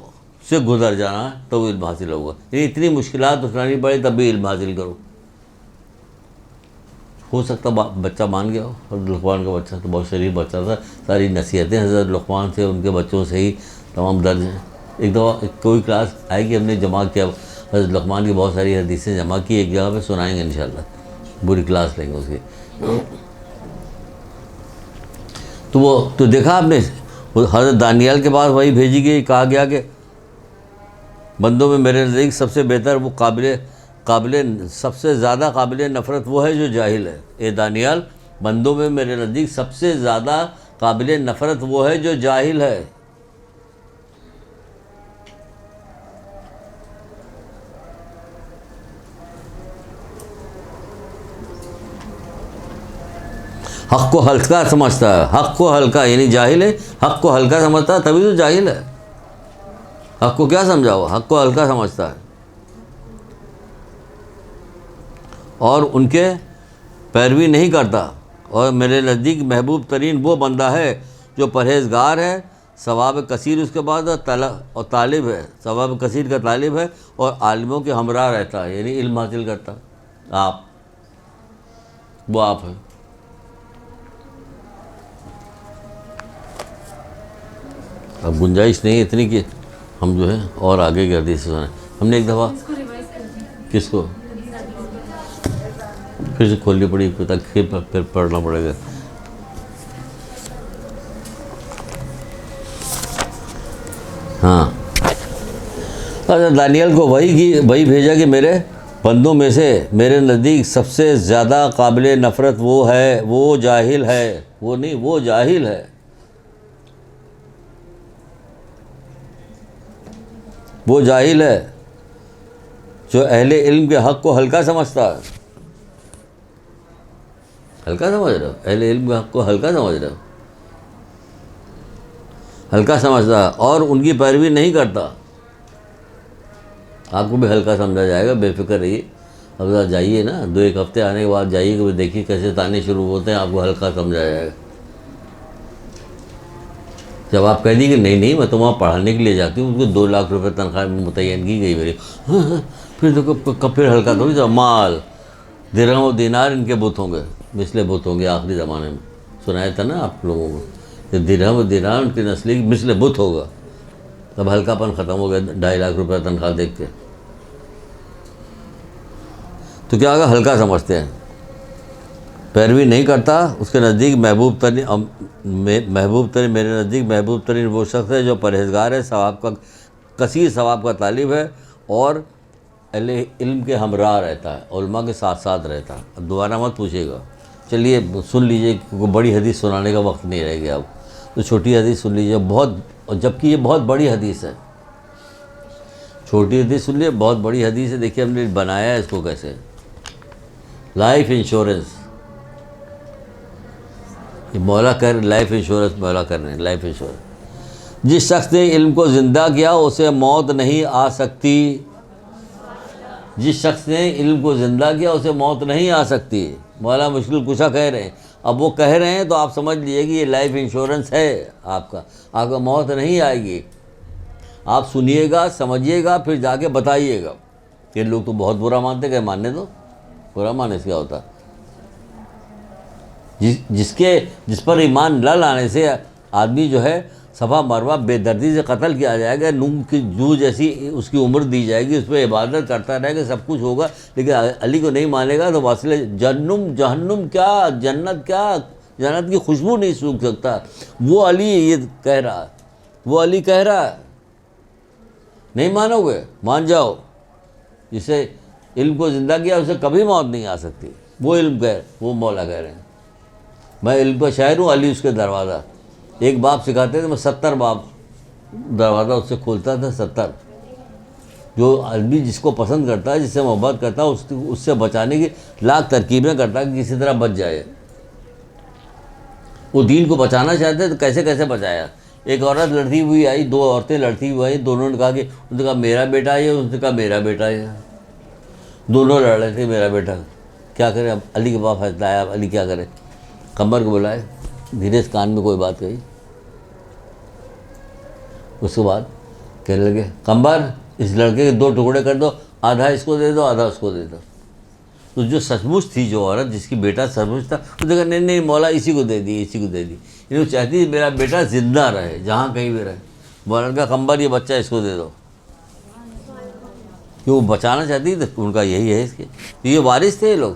سے گزر جانا ہے تو علم حاصل ہوگا. یعنی اتنی مشکلات اٹھانی پڑے تب بھی علم حاصل کرو. ہو سکتا بچہ مان گیا ہو. حضرت لقمان کا بچہ تو بہت شریف بچہ تھا، ساری نصیحتیں حضرت لقمان سے ان کے بچوں سے ہی تمام درج ہیں. ایک دفعہ کوئی کلاس آئے گی، ہم نے جمع کیا حضرت لقمان کی بہت ساری حدیثیں جمع کی، ایک جگہ پہ سنائیں گے انشاءاللہ، پوری کلاس لیں گے اس کی. تو دیکھا آپ نے حضرت دانیال کے پاس وہی بھیجی گئی، کہا گیا کہ بندوں میں میرے نزدیک سب سے بہتر وہ سب سے زیادہ قابل نفرت وہ ہے جو جاہل ہے. اے دانیال، بندوں میں میرے نزدیک سب سے زیادہ قابل نفرت وہ ہے جو جاہل ہے. حق کو ہلکا سمجھتا ہے، حق کو ہلکا یعنی جاہل ہے، حق کو ہلکا سمجھتا ہے تبھی تو جاہل ہے. حق کو کیا سمجھا ہوا؟ حق کو ہلکا سمجھتا ہے. اور ان کے پیروی نہیں کرتا. اور میرے نزدیک محبوب ترین وہ بندہ ہے جو پرہیزگار ہے، ثواب کثیر اس کے بعد اور طالب ہے، ثواب کثیر کا طالب ہے، اور عالموں کے ہمراہ رہتا ہے، یعنی علم حاصل کرتا. وہ آپ ہیں. اب گنجائش نہیں اتنی کہ ہم جو ہے اور آگے کی حدیث سنیں. ہم نے ایک دفعہ اس کو ریوائز کر دیں. کس کو پھر سے کھولنی پڑی تک پھر پڑھنا پڑے گا. ہاں اچھا دانیال کو وہی بھیجا کہ میرے بندوں میں سے میرے نزدیک سب سے زیادہ قابل نفرت وہ ہے، وہ جاہل ہے، وہ نہیں، وہ جاہل ہے، وہ جاہل ہے جو اہل علم کے حق کو ہلکا سمجھتا ہے. ہلکا سمجھ رہے ہو؟ اہل علم کے حق کو ہلکا سمجھ رہے ہو؟ ہلکا سمجھتا ہے اور ان کی پیروی نہیں کرتا. آپ کو بھی ہلکا سمجھا جائے گا، بے فکر رہیے. اب ذرا جائیے نا، 2-1 ہفتے آنے کے بعد جائیے کہ دیکھیے کیسے تانے شروع ہوتے ہیں، آپ کو ہلکا سمجھا جائے گا. جب آپ کہہ دیں کہ نہیں میں تو وہاں پڑھانے کے لیے جاتی ہوں، ان کو 2 لاکھ روپے تنخواہ متعین کی گئی میری، پھر تو پھر ہلکا تھوڑی سا. مال درہم و دینار ان کے بت ہوں گے، مثل بت ہوں گے آخری زمانے میں. سنایا تھا نا آپ لوگوں کو کہ درہم و دینار ان کی نسلی مثل بت ہوگا. تب ہلکا پن ختم ہو گیا 2.5 لاکھ روپے تنخواہ دیکھ کے. تو کیا ہوگا؟ ہلکا سمجھتے ہیں، پیروی نہیں کرتا. اس کے نزدیک محبوب ترین میرے نزدیک محبوب ترین وہ شخص ہے جو پرہیزگار ہے، کثیر ثواب کا طالب ہے اور اہل علم کے ہمراہ رہتا ہے، علماء کے ساتھ ساتھ رہتا ہے. اب دوبارہ مت پوچھے گا. چلیے سن لیجئے، کیونکہ بڑی حدیث سنانے کا وقت نہیں رہ گیا اب، تو چھوٹی حدیث سن لیجئے. جبکہ یہ بہت بڑی حدیث ہے. چھوٹی حدیث سن لیجئے، بہت بڑی حدیث ہے. دیکھیے ہم نے بنایا ہے اس کو کیسے. لائف انشورنس، یہ مولا کر لائف انشورنس، مولا کر رہے ہیں لائف انشورنس. جس شخص نے علم کو زندہ کیا اسے موت نہیں آ سکتی. جس شخص نے علم کو زندہ کیا اسے موت نہیں آ سکتی. مولا مشکل کشا کہہ رہے ہیں. اب وہ کہہ رہے ہیں تو آپ سمجھ لیجیے کہ یہ لائف انشورنس ہے آپ کا موت نہیں آئے گی. آپ سنیے گا، سمجھیے گا، پھر جا کے بتائیے گا. یہ لوگ تو بہت برا مانتے، کہ ماننے دو، برا ماننے سے کیا ہوتا. جس پر ایمان نہ لانے سے آدمی جو ہے صفا مروا بے دردی سے قتل کیا جائے گا، نونگ کی جو جیسی اس کی عمر دی جائے گی، اس پہ عبادت کرتا رہے گا، سب کچھ ہوگا، لیکن علی کو نہیں مانے گا تو واصل جہنم کیا، جنت کیا، جنت کی خوشبو نہیں سونکھ سکتا. وہ علی یہ کہہ رہا ہے، وہ علی کہہ رہا ہے. نہیں مانو گے؟ مان جاؤ. جسے علم کو زندہ کیا اسے کبھی موت نہیں آ سکتی. وہ وہ مولا کہہ رہے ہیں. میں علم کا شاعر ہوں، علی اس کے دروازہ. ایک باب سکھاتے تھے، میں 70 باب دروازہ اس سے کھولتا تھا. 70. جو آدمی جس کو پسند کرتا ہے، جس سے محبت کرتا ہے، اس سے بچانے کی لاکھ ترکیبیں کرتا ہے کہ کسی طرح بچ جائے. وہ دین کو بچانا چاہتے تو کیسے کیسے بچایا. ایک عورت لڑتی ہوئی آئی، 2 عورتیں لڑتی ہوئی آئی، دونوں نے کہا کہ اس نے کہا میرا بیٹا ہے، اس نے کہا میرا بیٹا ہے. دونوں لڑ رہے تھے، میرا بیٹا. کیا کرے؟ اب علی کے پاس فیصلہ آیا. اب علی کیا کرے؟ قمر کو بلائے، دھیرے سے کان میں کوئی بات کہی. اس کے بعد کہنے لگے قمر اس لڑکے کے 2 ٹکڑے کر دو، آدھا اس کو دے دو، آدھا اس کو دے دو. تو جو سچ مچ تھی، جو عورت جس کی بیٹا سچ مچ تھا، اس نے کہا نہیں مولا اسی کو دے دی، اسی کو دے دی. یہ چاہتی میرا بیٹا زندہ رہے، جہاں کہیں بھی رہے. مولا نے کہا قمر یہ بچہ اس کو دے دو، کہ وہ بچانا چاہتی تھی. ان کا یہی ہے اس کے. یہ وارث تھے، یہ لوگ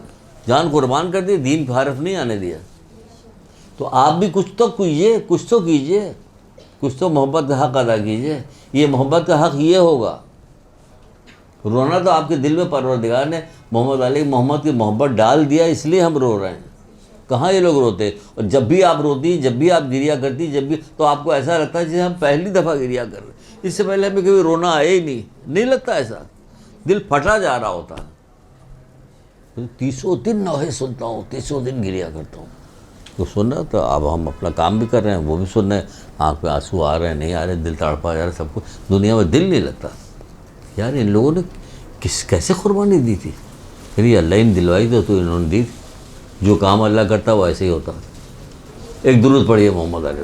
جان قربان کر دی، دین کو حرف نہیں آنے دیا. تو آپ بھی کچھ تو کیجیے، کچھ تو کیجیے، کچھ تو محبت کا حق ادا کیجیے. یہ محبت کا حق یہ ہوگا. رونا تو آپ کے دل میں پروردگار نے محمد کی محبت ڈال دیا، اس لیے ہم رو رہے ہیں. کہاں یہ لوگ روتے؟ اور جب بھی آپ روتی، جب بھی آپ گریا کرتی، تو آپ کو ایسا لگتا ہے جیسے ہم پہلی دفعہ گریا کر رہے ہیں. اس سے پہلے ہمیں کبھی رونا آیا ہی نہیں لگتا. ایسا دل پھٹا جا رہا ہوتا ہے. 30 دن نوحے سنتا ہوں، 30 دن گریا کرتا ہوں. تو سن رہا تو اب ہم اپنا کام بھی کر رہے ہیں، وہ بھی سن رہے ہیں. آنکھ پہ آنسو آ رہے ہیں، نہیں آ رہے، دل تڑپا جا رہا ہے. سب کچھ دنیا میں دل نہیں لگتا. یار ان لوگوں نے کیسے قربانی دی تھی؟ یہ اللہ نے دلوائی تو انہوں نے دی. جو کام اللہ کرتا وہ ایسے ہی ہوتا. ایک درود پڑھیے محمد علیہ.